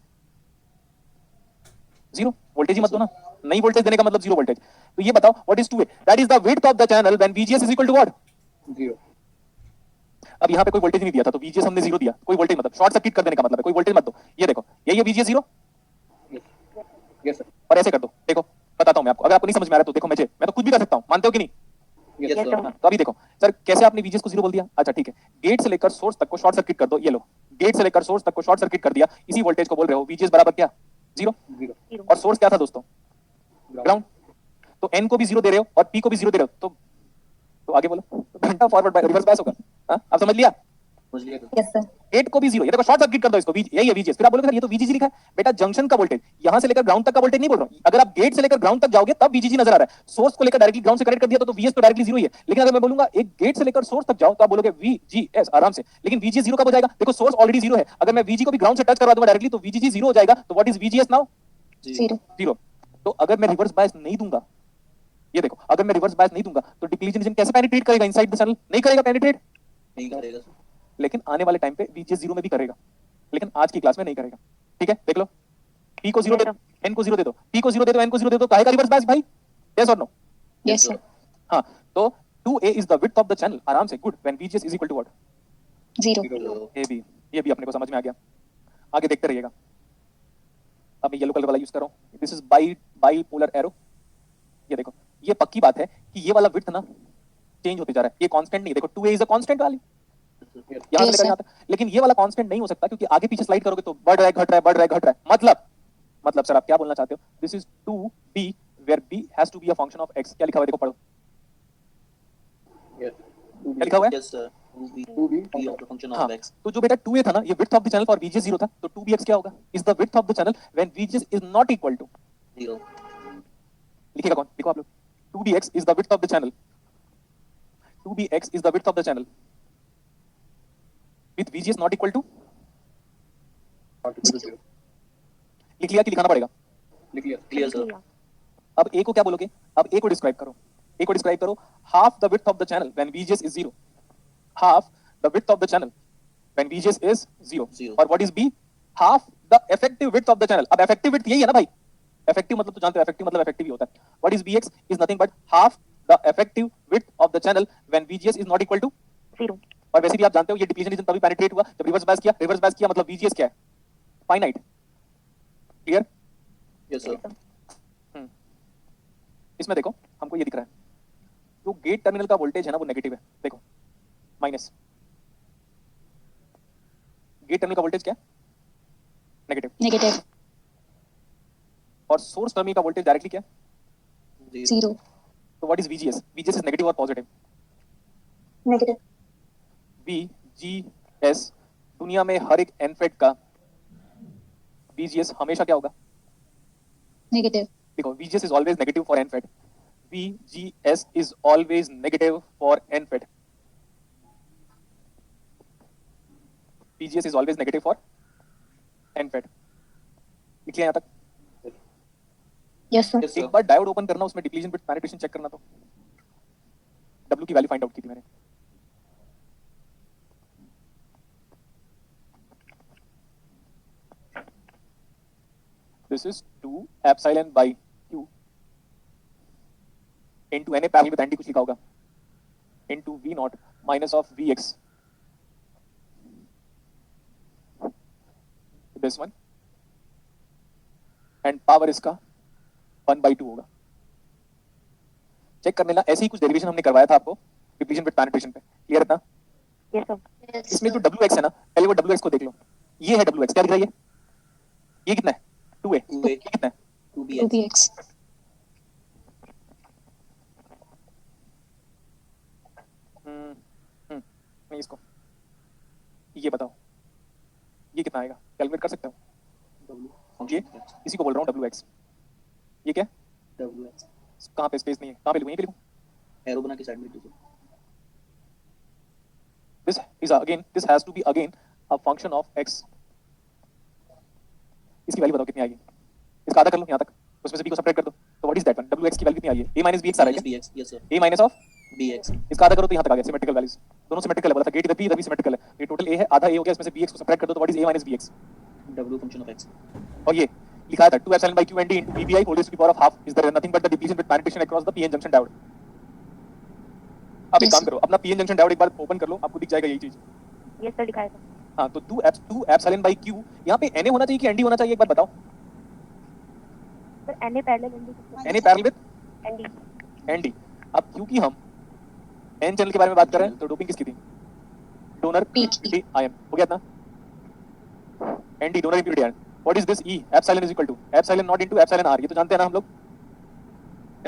0 voltage ही मत दो ना, नहीं वोल्टेज देने का मतलब 0 वोल्टेज. तो ये बताओ what is 2a? That is the width of the channel when VGS is equal to what? 0. अब यहाँ पे कोई वोल्टेज नहीं दिया था तो VGS हमने 0 दिया. कोई वोल्टेज मतलब शॉर्ट सर्किट कर देने का मतलब है, कोई वोल्टेज मत दो. ये देखो, यही है VGS 0. Yes sir. और ऐसे कर दो, देखो बताता हूं मैं आपको, अगर आपको नहीं समझ में आ रहा तो देखो, मैं तो कुछ भी कर सकता हूं, मानते हो कि नहीं? Yes sir. तो अभी देखो सर, कैसे आपने VGS को 0 बोल दिया? अच्छा ठीक है, गेट से लेकर सोर्स तक को शॉर्ट सर्किट कर दो. ये लो, गेट से लेकर सोर्स तक को शॉर्ट सर्किट कर दिया, इसी वोल्टेज को बोल रहे हो VGS बराबर क्या? 0. 0. और सोर्स क्या था दोस्तों? ग्राउंड. तो N को भी 0 दे रहे हो और P को भी 0 दे रहे हो, तो आगे बोलो, तो घंटा फॉरवर्ड बाय रिवर्स बायस होगा. हाँ, आप समझ लिया? Yes, sir. गेट को भी 0, ये देखो शॉर्ट सर्किट कर दो इसको, यही है VGS. फिर आप बोलोगे सर ये तो VGG लिखा है. बेटा जंक्शन का वोल्टेज, यहां से लेकर ग्राउंड तक का वोल्टेज नहीं बोल रहा हूं. अगर आप गेट से लेकर ग्राउंड तक जाओगे तब VGG नजर आ रहा है. सोर्स को लेकर डायरेक्टली ग्राउंड से कनेक्ट कर दिया तो VS तो डायरेक्टली 0 ही है. लेकिन अगर मैं बोलूंगा एक गेट से लेकर सोर्स तक जाओ तो आप बोलोगे VGS आराम से. लेकिन VGS 0 कब हो जाएगा? देखो सोर्स ऑलरेडी 0 है, अगर मैं VG को भी ग्राउंड से टच करवा दूंगा डायरेक्टली तो VGG 0 हो जाएगा. तो व्हाट इज VGS नाउ? 0. 0. तो अगर मैं रिवर्स बायस नहीं दूंगा, ये देखो, अगर मैं रिवर्स बायस नहीं दूंगा तो डिप्लीशन रीजन कैसे पेनिट्रेट करेगा इनसाइड द चैनल? नहीं करेगा पेनिट्रेट. नहीं करेगा. लेकिन आने वाले टाइम पे VGS 0 में भी करेगा, लेकिन आज की क्लास में नहीं करेगा. ठीक है, देख लो, P को 0 दे दो, N को 0 दे दो, P को 0 दे दो, N को 0 दे दो, काहे का रिवर्स बायस भाई? यस और नो? Yes, sir. हाँ, तो 2a is the width of the channel, आराम से, good, when VGS is equal to what? 0. ये भी अपने को समझ में आ गया. आगे देखते रहिएगा. अब मैं येलो कलर वाला यूज कर रहा हूं, दिस इज बाइपोलर एरो. ये देखो, ये पक्की बात है कि ये वाला विड्थ ना चेंज होते जा रहा है, ये कांस्टेंट नहीं. देखो 2a is a constant value यहाँ से Yes, लेकर यहाँ तक, लेकिन ये वाला कांस्टेंट नहीं हो सकता क्योंकि आगे पीछे स्लाइड करोगे तो बढ़ रहा है, घट रहा है, बढ़ रहा है, घट रहा है. मतलब सर आप क्या बोलना चाहते हो? This is 2b where b has to be a function of x. क्या लिखा हुआ है देखो, पढ़ो. क्या लिखा हुआ है? Yes sir. 2b Be of the function हाँ, of x. तो जो बेटा 2a था ना, ये width of the channel for VGS 0 था, तो 2bx क्या होगा? Is the width of the channel when VGS is not equal to, 0. लिखेगा कौन? लिखो आप लोग. 2bx is the width of the channel. 2bx is the width of the channel with VGS not equal to. लिख लिया कि लिखाना पड़ेगा? Clear sir. अब a को क्या बोलोगे? अब a को डिस्क्राइब करो. a को डिस्क्राइब करो, half the width of the channel when VGS is 0. Half the width of the channel when VGS is 0. Zero. और what is b? Half the effective width of the channel. अब effective width यही है ना भाई? Effective मतलब तो जानते हो, इफेक्टिव मतलब इफेक्टिव ही होता है. What is bx? Is nothing but half the effective width of the channel when VGS is not equal to 0. और वैसे भी आप जानते हो ये डिप्लीशन रीजन तभी पेनिट्रेट हुआ जब रिवर्स बायस किया. रिवर्स बायस किया मतलब VGS क्या है? फाइनाइट. क्लियर? Yes sir. इसमें देखो हमको ये दिख रहा है, जो गेट टर्मिनल का वोल्टेज है ना वो नेगेटिव है. देखो माइनस, गेट टर्मिनल का वोल्टेज क्या है? नेगेटिव. Negative. और सोर्स टर्मिनल का वोल्टेज डायरेक्टली क्या है? 0. तो what is VGS? VGS is negative और पॉजिटिव. Negative. VGS दुनिया में हर एक एनफेड का VGS हमेशा क्या होगा? Negative. देखो VGS is always negative for N FET. VGS is always negative for n fed. VGS is always negative for n fed. लिख लिया यहाँ तक? Yes, sir. Yes, sir. एक बार डायोड ओपन करना, उसमें डिप्लीशन विद पेनिट्रेशन चेक करना, तो W की वैल्यू फाइंड आउट की थी मैंने. This is 2 epsilon by Q into Na parallel with ND, कुछ लिखा होगा, into V naught minus of Vx. This one. And power इसका 1/2 होगा. चेक कर लेना, ऐसे ही कुछ डेरिवेशन हमने करवाया था आपको डिप्लीशन विद पेनिट्रेशन पे. क्लियर है ना? Yes, sir. इसमें जो WX है ना, पहले वो WX को देख लो. ये है WX, क्या दिख रहा है ये कितना है? 2A. 2A. ये कितना है? 2bx 2bx. नहीं, इसको ये बताओ, ये कितना आएगा? कैलकुलेट कर सकते हो? W ये इसी को बोल रहा हूँ WX. ये क्या? WX कहाँ पे स्पेस नहीं है? कहाँ पे लिखूँ? यहीं पे लिखूँ? एरो बना के साइड में लिख दीजिए. This has to be again a function of x. इसकी वैल्यू बताओ कितनी आएगी? इसका आधा कर लो यहाँ तक, उसमें से b को सबट्रैक्ट कर दो, तो what is that one? WX की वैल्यू कितनी आ रही है? a minus bx आ रहा है क्या? bx yes sir a minus of bx इसका आधा करो तो यहाँ तक आ गया. सिमेट्रिकल वैल्यूज दोनों सिमेट्रिकल है, बोला था गेट इधर p इधर भी सिमेट्रिकल है. ये टोटल a है, आधा a हो गया, इसमें से bx को सबट्रैक्ट कर दो, तो what is a minus bx? w function of x और ये लिखा था 2 epsilon by q and d into vbi whole raised to the power of half is there nothing but the depletion with penetration across the p-n junction diode. अब एक Yes, काम करो, अपना p-n junction diode एक बार open कर लो, आपको दिख जाएगा यही चीज. Yes, sir. दिखाया था. हाँ, तो 2 epsilon by q, यहाँ पे na होना चाहिए कि nd होना चाहिए, एक बार बताओ. Sir, Na parallel ND. na parallel with ND. nd. अब क्योंकि हम n चैनल के बारे में बात कर रहे हैं, तो डोपिंग किसकी थी? डोनर P की. आयन हो गया ना? nd donor impurity ion. What is this? E epsilon is equal to epsilon naught into epsilon r. ये तो जानते हैं ना हम लोग.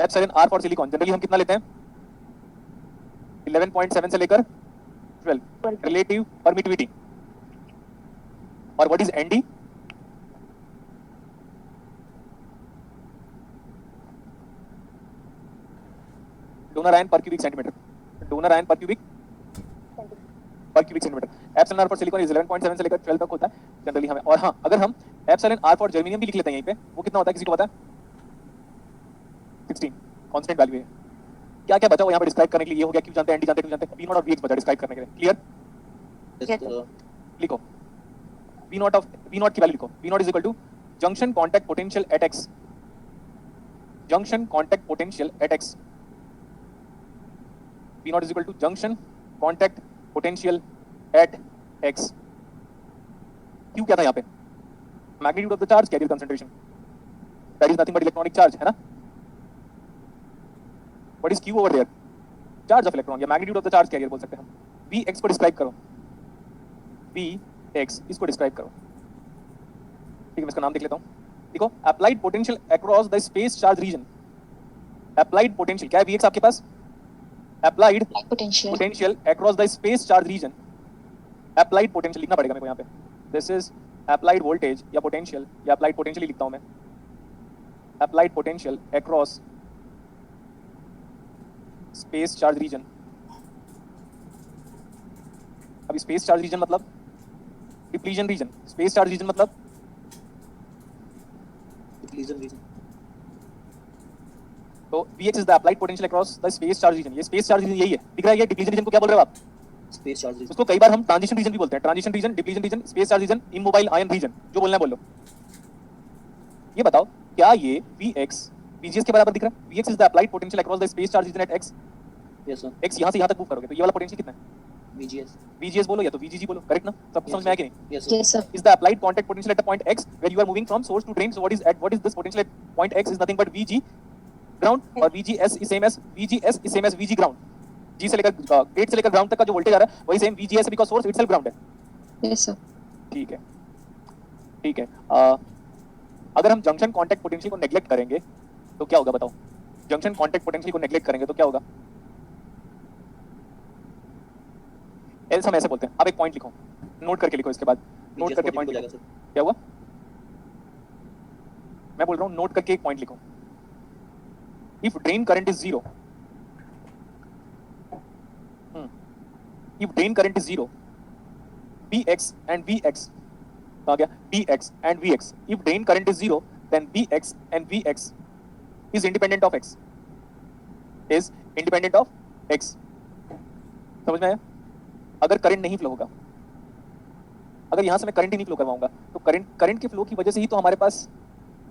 Epsilon r for silicon generally हम कितना लेते हैं? 11.7 से लेकर 12 रिलेटिव परमिटिविटी. और what is nd? Donor ion per cubic centimetre. Donor ion per cubic centimetre. Epsilon r for silicon is 11.7 से लेकर 12 तक होता है जनरली हमें. और हाँ, अगर हम एप्सिलॉन r फॉर जर्मेनियम भी लिख लेते हैं यहीं पे, वो कितना होता है किसी को पता है? 16 कांस्टेंट वैल्यू है. क्या क्या बचा वो यहाँ पे डिस्क्राइब करने के लिए? ये हो गया, क्यों जानते हैं nd जानते हैं, क्यों जानते हैं, v नॉट और vx बचा डिस्क्राइब करने के लिए. क्लियर? yes Yes, sir. लिखो v नॉट की वैल्यू लिखो. v naught is equal to junction contact potential at x. Junction contact potential at x. v naught is equal to junction contact potential at x. क्यों क्या था यहाँ पे? Magnitude of the charge, carrier concentration. That is nothing but electronic charge, है ना? What is q over there? Charge of electron, या magnitude of the charge career बोल सकते हैं हम. vx को डिस्क्राइब करो. vx इसको डिस्क्राइब करो. ठीक है, मैं इसका नाम लिख लेता हूँ. देखो, applied potential across the space charge region. Applied potential क्या है vx आपके पास? Applied Potential. Potential across the space charge region. Applied potential लिखना पड़ेगा मेरे को यहाँ पे. दिस इज अप्लाइड वोल्टेज या पोटेंशियल, या अप्लाइड पोटेंशियल ही लिखता हूँ मैं. Applied potential across space charge region. अभी स्पेस चार्ज रीजन मतलब depletion region. Space charge region मतलब depletion region तो Vx is the applied potential across the space charge region. ये स्पेस चार्ज रीजन यही है, दिख रहा है. ये डिप्लीशन रीजन को क्या बोल रहे हो आप? space charge region उसको कई बार हम ट्रांजिशन रीजन भी बोलते हैं. Transition region, depletion region, space charge region, immobile ion region, जो बोलना है बोलो. ये बताओ, क्या ये Vx Vgs के बराबर दिख रहा है? Vx is the applied potential across the space charge region at x. yes sir x यहां से यहां तक मूव करोगे तो ये वाला पोटेंशियल कितना है? vgs Vgs बोलो या तो Vgg बोलो, करेक्ट ना? सब समझ में आया कि नहीं? yes sir Yes, sir. Is the applied contact potential at the point x where you are moving from source to drain. So what is this potential at point x is nothing but Vg ground, और Vgs is same as Vg ground. G से लेकर gate से लेकर ground तक का जो voltage आ रहा है वही same Vgs because source itself ground है. Yes, sir. ठीक है, ठीक है. अगर हम जंक्शन कांटेक्ट पोटेंशियल को नेग्लेक्ट करेंगे तो क्या होगा बताओ? जंक्शन कांटेक्ट पोटेंशियल को नेग्लेक्ट करेंगे तो क्या होगा? एल्स हम ऐसे बोलते हैं. अब एक पॉइंट लिखो, नोट करके लिखो, इसके बाद नोट vgs करके positive पॉइंट हो लिखो. जाएगा sir क्या हुआ? मैं बोल रहा हूँ नोट करके एक पॉइंट लिखो. if drain current is zero, if drain current is zero, Bx and Vx, कहाँ गया? Bx and Vx. If drain current is zero, then Bx and Vx is independent of x. Is independent of x. समझ में आया? अगर current नहीं flow होगा, अगर यहाँ से मैं करंट ही नहीं फ्लो करवाऊंगा, तो करंट के फ्लो की वजह से ही तो हमारे पास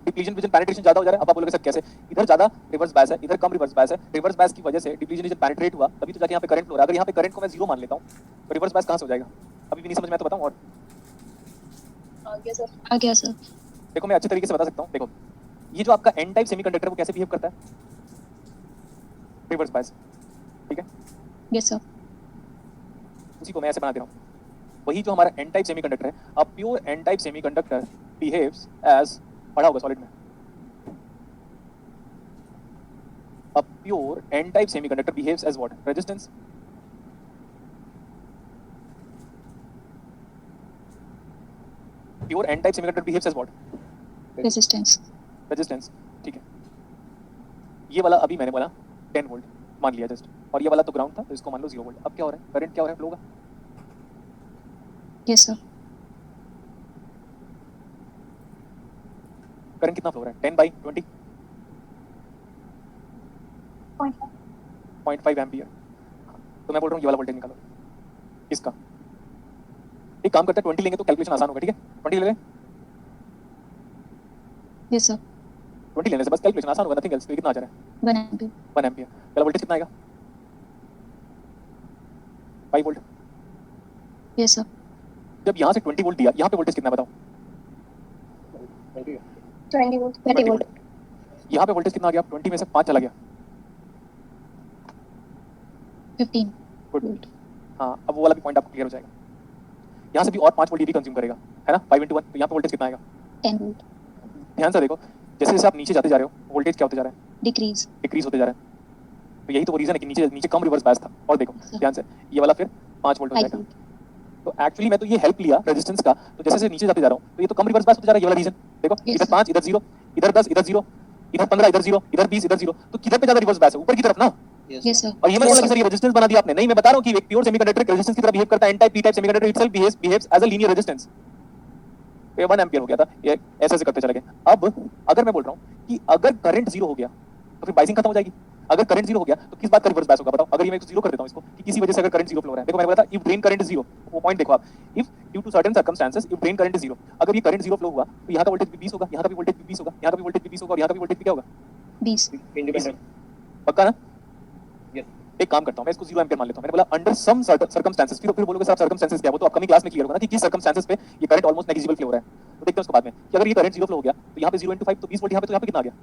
डिप्लीशन विजन पेनिट्रेशन ज्यादा हो जा रहा है. अब आप बोलोगे सर कैसे? इधर ज्यादा रिवर्स बायस है, इधर कम रिवर्स बायस है. रिवर्स बायस की वजह से डिप्लीशन विजन पेनिट्रेट हुआ, तभी तो जाके यहाँ पे करंट फ्लो हो रहा है. अगर यहाँ पे करंट को मैं जीरो मान लेता हूँ, तो रिवर्स बायस कहाँ से हो जाएगा? अभी भी नहीं समझ में, तो बताऊँ. और आ गया सर. देखो मैं अच्छे तरीके से बता सकता हूँ. देखो ये जो आपका एन टाइप सेमीकंडक्टर वो कैसे बिहेव करता है? Reverse bias. ठीक है, यस सर. उसी को मैं ऐसे बना दे रहा हूँ. वही जो हमारा एन टाइप सेमीकंडक्टर है, a pure N type semiconductor behaves as, पढ़ा होगा सॉलिड में, a pure N type semiconductor behaves as what? Resistance. Pure N type semiconductor behaves as what? Resistance. Resistance. ठीक है, ये वाला अभी मैंने बोला 10 वोल्ट मान लिया जस्ट, और ये वाला तो ग्राउंड था, तो इसको मान लो 0 वोल्ट. अब क्या हो रहा है? करंट क्या हो रहा है? फ्लो होगा. Yes sir. करंट कितना फ्लो हो रहा है? 10/20, 0.5 एम्पियर. तो मैं बोल रहा हूँ ये वाला वोल्टेज निकालो. किसका? एक काम करते हैं 20 लेंगे तो कैलकुलेशन आसान होगा. ठीक है, 20 ले लें. Yes sir. 20 लेने से बस कैलकुलेशन आसान होगा, नथिंग एल्स. तो कितना आ जा रहा है? 1 एम्पीयर. 1 एम्पियर. पहला वोल्टेज कितना आएगा? 5 वोल्ट. Yes sir. जब यहाँ से 20 वोल्ट दिया, यहाँ पे वोल्टेज कितना है बताओ? 20 वोल्ट. यहाँ पे वोल्टेज कितना आ गया? 20 में से 5 चला गया. 15 गुड. वोल्ट. हाँ, अब वो वाला भी पॉइंट आपको क्लियर हो जाएगा. यहाँ से भी और 5 वोल्ट ये भी कंज्यूम करेगा, है ना? 5 into 1, तो यहाँ पे वोल्टेज कितना आएगा? 10 वोल्ट. ध्यान से देखो, जैसे जैसे आप नीचे जाते जा रहे हो, वोल्टेज क्या होते जा रहा है? डिक्रीज. डिक्रीज होते जा रहा है. तो यही तो रीजन है कि नीचे नीचे कम रिवर्स बायस था. और देखो ध्यान से, ये वाला फिर 5 वोल्ट हो 5 जाएगा. वोल्ट. तो एक्चुअली मैं तो ये हेल्प लिया रेजिस्टेंस का, तो जैसे जैसे नीचे जाते जा रहा हूँ, तो ये तो कम रिवर्स बायस होते जा रहा है. ये वाला रीजन देखो, Yes, इधर sir. 5, इधर 0, इधर 10, इधर 0, इधर 15, इधर 0, इधर 20, इधर 0. तो किधर पे ज्यादा रिवर्स बायस है? ऊपर की तरफ ना. Yes sir. और ये मैं बोला कि सर ये रेजिस्टेंस बना दिया आपने. नहीं, मैं बता रहा हूँ कि एक प्योर सेमीकंडक्टर रेजिस्टेंस की तरह बिहेव करता है. N type, P type semiconductor itself behaves as a linear resistance. ये 1 एम्पियर हो गया था, ये ऐसे ऐसे करते चले गए. अब अगर मैं बोल रहा हूँ कि अगर करंट 0 हो गया तो फिर बाइसिंग खत्म हो जाएगी. अगर करंट 0 हो गया तो किस बात का रिवर्स बायस होगा बताओ? अगर ये मैं 0 कर देता हूँ इसको, कि किसी वजह से अगर करंट 0 फ्लो हो रहा है. देखो मैंने बोला था इफ ड्रेन करंट इज 0, वो पॉइंट देखो आप. If due to certain circumstances if drain current is 0, अगर ये करंट 0 फ्लो हुआ तो यहाँ का वोल्टेज भी 20 होगा, यहाँ का भी वोल्टेज भी 20 होगा, यहाँ का भी वोल्टेज भी 20 होगा, और यहाँ का भी वोल्टेज भी क्या होगा? 20. इंडिपेंडेंट. पक्का ना? यस. एक काम करता हूँ, मैं इसको 0 एम्पियर मान लेता हूँ. मैंने बोला अंडर सम सर्कमस्टेंसेस. फिर बोलोगे सर सर्कमस्टेंसेस क्या? वो तो अपकमिंग क्लास में क्लियर होगा ना कि किस सर्कमस्टेंसेस पे ये करंट ऑलमोस्ट नेग्लिजिबल फ्लो हो रहा है. तो देखते हैं उसके बाद में कि अगर ये करंट 0 फ्लो हो गया तो यहाँ पे 0 into 5 तो 20 वोल्ट. यहाँ पे तो यहाँ पे कितना आ गया?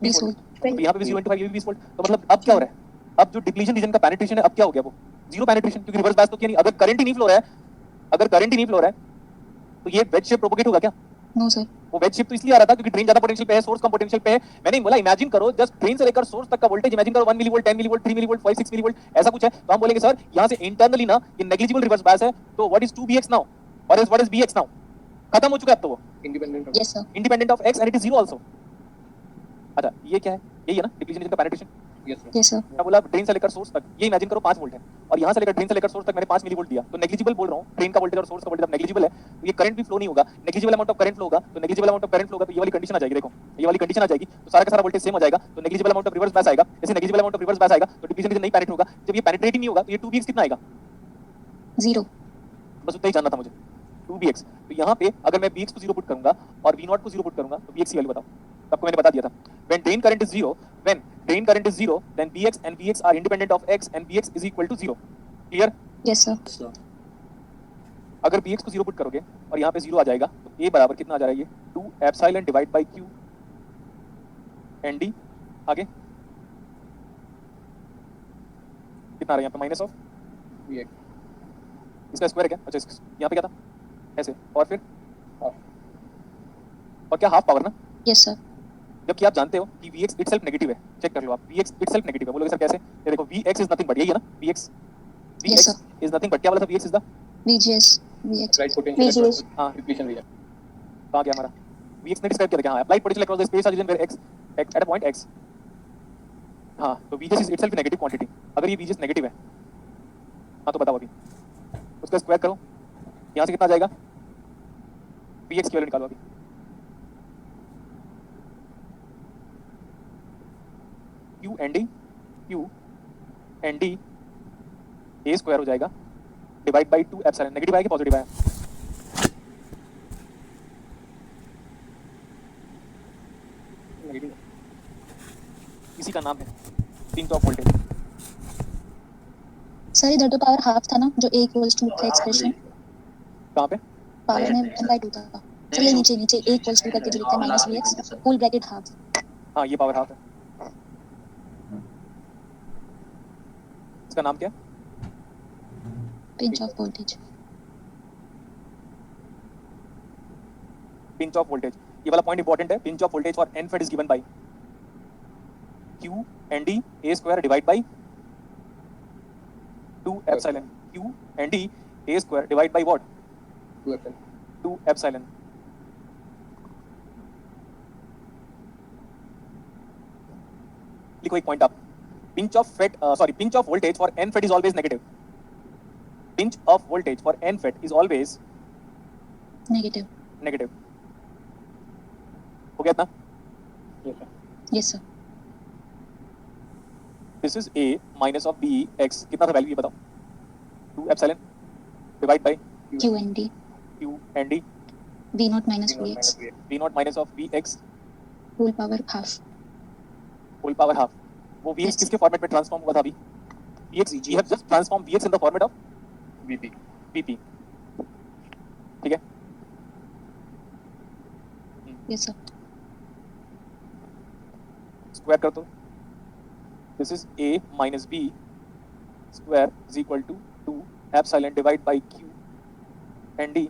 20 वोल्ट. तो यहाँ पे भी 0 into 5 ये भी 20 वोल्ट. तो मतलब अब क्या हो रहा है? अब जो डिप्लीशन रीजन का पेनिट्रेशन है, अब क्या हो गया? वो 0 पेनिट्रेशन, क्योंकि रिवर्स बायस तो किया नहीं. अगर करंट ही नहीं फ्लो रहा है, अगर करंट ही नहीं फ्लो रहा है, तो ये वेज शेप प्रोपोगेट होगा क्या? No sir. वो वेज शेप तो इसलिए आ रहा था क्योंकि ड्रेन ज्यादा पोटेंशियल पे है, सोर्स कम पोटेंशियल पे है. मैंने बोला इमेजिन करो, जस्ट ड्रेन से लेकर सोर्स तक का वोल्टेज इमेजिन करो 1 मिलीवोल्ट, 10 मिलीवोल्ट, 3 मिलीवोल्ट, 5, 6 मिलीवोल्ट, ऐसा कुछ है. तो हम बोलेंगे सर यहाँ से इंटरनली ना ये नेग्लिजिबल रिवर्स बायस है. तो व्हाट इज 2bx नाउ और व्हाट इज bx नाउ? खत्म हो चुका है अब तो वो. Independent. Yes sir. Independent of x and it is 0 also. अच्छा ये क्या है? यही है ना डिप्लीशन रीजन का penetration. Yes sir. Yes sir. मैं बोला ड्रेन से लेकर सोर्स तक ये इमेजिन करो 5 वोल्ट है, और यहाँ से लेकर ड्रेन से लेकर सोर्स तक मैंने 5 मिलीवोल्ट दिया. तो नेग्लिजिबल बोल रहा हूँ, ड्रेन का वोल्टेज और सोर्स का वोल्टेज नेग्लिजिबल है, तो ये करंट भी फ्लो नहीं होगा. Negligible amount of current flow होगा, तो negligible amount of current flow होगा, तो ये वाली कंडीशन आ जाएगी. देखो ये वाली कंडीशन आ जाएगी, तो सारा का सारा वोल्टेज सेम हो जाएगा. तो negligible amount of reverse bias आएगा. जैसे negligible amount of reverse bias आएगा तो डिप्लीशन रीजन नहीं पेनिट्रेट होगा. जब ये पेनिट्रेट ही नहीं होगा तो ये 2bx कितना आएगा? 0. बस उतना ही जानना था मुझे. 2bx. तो यहाँ पे अगर मैं bx को 0 पुट करूंगा और v0 को 0 पुट करूंगा तो bx की वैल्यू बताओ. आपको मैंने बता दिया था. When drain current is 0, then bx and vx are independent of x and bx is equal to 0. Clear? Yes sir. अगर bx को 0 पुट करोगे और यहाँ पे 0 आ जाएगा तो a बराबर कितना आ जा रहा है? ये 2 epsilon divide by q nd. आगे कितना आ रहा है यहाँ पे? Minus of bx. इसका स्क्वायर है क्या? अच्छा यहाँ पे क्या था? ऐसे. और फिर हाफ. और क्या? हाफ पावर ना. Yes sir. जबकि आप जानते हो कि Vx इटसेल्फ नेगेटिव है. चेक कर लो आप, Vx इटसेल्फ नेगेटिव है. बोलोगे सर कैसे? ये देखो Vx इज नथिंग बट यही है ना. Vx Yes, is nothing but क्या वाला था? Vx is the VGS. VX. Right potential. VGS. हाँ डिप्लीशन रीजन. कहाँ गया हमारा? Vx ने डिस्क्राइब किया था. हाँ, applied potential across the space region where x at a point x. हाँ तो VGS is itself negative quantity. अगर ये VGS नेगेटिव है हाँ तो बताओ अभी उसका स्क्वायर करो, यहाँ से कितना आ जाएगा, VX की वैल्यू निकालो अभी। Q N D A square हो जाएगा डिवाइड बाई 2 एप्सिलॉन। नेगेटिव आया कि पॉजिटिव आया? नेगेटिव। इसी का नाम है पिंच ऑफ वोल्टेज। सर इधर तो पावर हाफ था ना, जो a इक्वल्स टू का एक्सप्रेशन कहाँ पे? पावर में 1/2 था। सर ये नीचे नीचे a इक्वल्स टू करके जो लिखते हैं minus vx whole bracket half. हाँ ये पावर हाफ है। इसका नाम क्या? Pinch off voltage. Pinch off voltage. ये वाला पॉइंट इंपॉर्टेंट है। Pinch off voltage for n FET is given by Q N D A square divide by 2 epsilon. Q N D A square divide by what? 2 epsilon. लिखो एक point आप। Pinch off FET pinch off voltage for n FET is always negative. Pinch off voltage for n FET is always negative. Negative. हो गया इतना? Yes sir. This is a minus of b x। कितना था value ये बताओ? 2 epsilon divide by q and d q and d v naught minus vx v naught minus of vx whole power half। Whole power half. वो vx Yes. किसके format में transform हुआ था अभी? vx we have just transformed vx in the format of VP vp। ठीक है? Yes sir. Square कर दो। This is a minus b square is equal to 2 epsilon divide by q and d।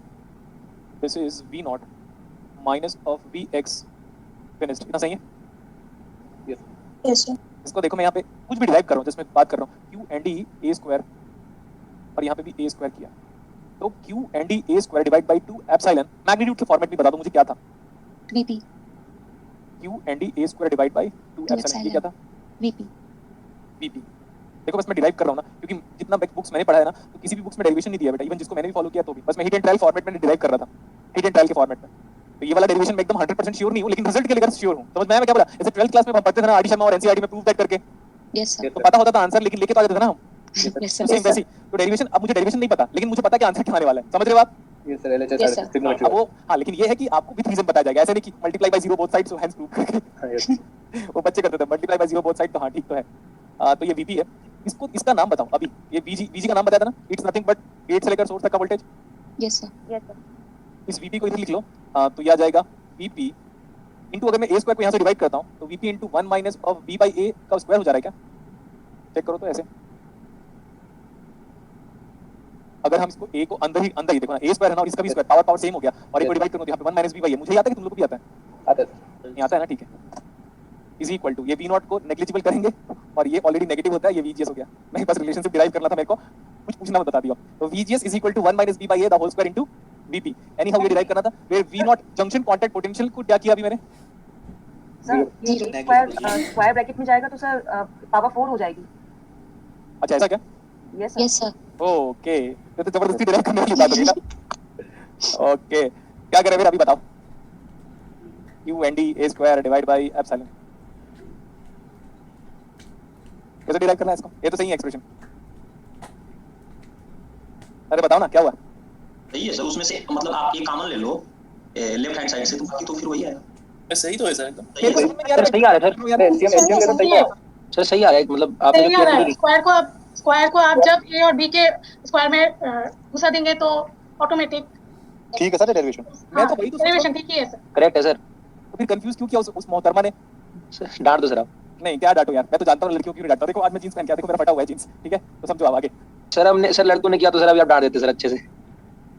This is v naught minus of vx finished. इतना सही है? Yes sir. इसको देखो मैं यहाँ पे कुछ भी डिराइव कर रहा हूँ जिसमें बात कर रहा हूँ q and d a square और यहाँ पे भी a स्क्वायर किया तो q and d a square divide by 2 epsilon. Magnitude के फॉर्मेट में बता दो मुझे क्या था? vp q and d a square divide by 2 epsilon. ये क्या था? vp vp। देखो बस मैं डिराइव कर रहा हूँ ना क्योंकि जितना बुक्स मैंने पढ़ा है ना तो किसी भी बुक्स में डेरिवेशन नहीं दिया बेटा। इवन जिसको मैंने भी फॉलो किया तो भी बस मैं हिट एंड ट्रायल फॉर्मेट में डिराइव कर रहा था। हिट एंड ट्रायल के फॉर्मेट में तो ये वाला डेरिवेशन में एकदम 100% श्योर नहीं हूं लेकिन रिजल्ट के लिए श्योर हूं। समझ में आया मैं क्या बोला? जैसे 12th क्लास में हम पढ़ते थे ना आरडी शर्मा और एनसीईआरटी में प्रूव दैट करके यस सर। तो पता होता था आंसर लेकिन लेके तो आ जाते थे ना हम। Yes same sir. वैसी तो डेरिवेशन। अब मुझे डेरिवेशन नहीं पता लेकिन मुझे पता है कि आंसर क्या आने वाला है। समझ रहे हो आप? ये sir LHS Yes, sir. Signal अब वो हाँ लेकिन ये है कि आपको विद रीजन बताया जाएगा। ऐसे नहीं कि multiply by 0 both sides so hence prove करके वो बच्चे करते थे मल्टीप्लाई बाय 0 बोथ साइड तो हाँ ठीक तो है। तो ये वीपी है। इसको इसका नाम बताओ अभी। ये वीजी का नाम बताया था ना? इट्स नथिंग बट गेट से लेकर सोर्स तक का voltage. Yes sir. Yes sir. इस वीपी को इधर लिख लो। तो ये आ जाएगा वीपी इनटू अगर मैं a स्क्वायर को यहाँ से डिवाइड करता हूँ तो VP into 1 minus of b by a का स्क्वायर हो जा रहा है क्या? चेक करो तो ऐसे। अगर हम इसको a को अंदर ही देखो ना a स्क्वायर है ना और इसका भी स्क्वायर पावर सेम हो गया और एक को डिवाइड करूँ तो यहाँ पे 1 माइनस b बाई a। मुझे आता है कि तुम लोग को भी आता है? आता है ये आता है ना? ठीक है। इज इक्वल टू ये v नॉट को नेग्लिजिबल करेंगे और ये ऑलरेडी नेगेटिव होता है ये vgs हो गया। मैं बस रिलेशनशिप डिराइव करना था मेरे को कुछ पूछना मत बता दिया। तो vgs is equal to 1 minus b by a the whole square into vp। Anyhow ये डिराइव करना था where v naught junction contact potential को क्या किया अभी मैंने? सर ये स्क्वायर ब्रैकेट में जाएगा तो सर पावर 4 हो जाएगी। अच्छा ऐसा क्या? Yes sir. Yes sir. Okay तो जबरदस्ती डिराइव करने वाली बात होगी ना। ओके क्या करें फिर अभी बताओ? q and d a square divide by epsilon. कैसे डिराइव करना है इसको? ये तो सही है एक्सप्रेशन। अरे बताओ ना क्या हुआ? सही है सर। उसमें से मतलब आप ये कॉमन ले लो लेफ्ट हैंड साइड से तो बाकी तो फिर वही आएगा। सही तो है सर एकदम। मेरे को समझ में नहीं आ रहा है। सही आ रहा है सर। एलसीएम का तो सही है सर सही आ रहा है मतलब आपने सही जो आ रहा किया है। स्क्वायर को आप जब a और b के स्क्वायर में घुसा देंगे तो ऑटोमेटिक ठीक है सर डेरिवेशन। मैं तो वही तो सोच रहा डेरिवेशन हूँ। ठीक ही है सर। करेक्ट है सर। तो फिर कंफ्यूज क्यों किया उस मोहतरमा ने? सर डांट दो सर आप। नहीं क्या डांटो यार मैं तो जानता हूँ लड़कियों की डांटो। देखो आज मैं जींस पहन के आया देखो मेरा फटा हुआ है जींस। ठीक है तो समझो आप आगे। सर हमने सर लड़कों ने किया तो सर अभी आप डांट देते सर अच्छे से।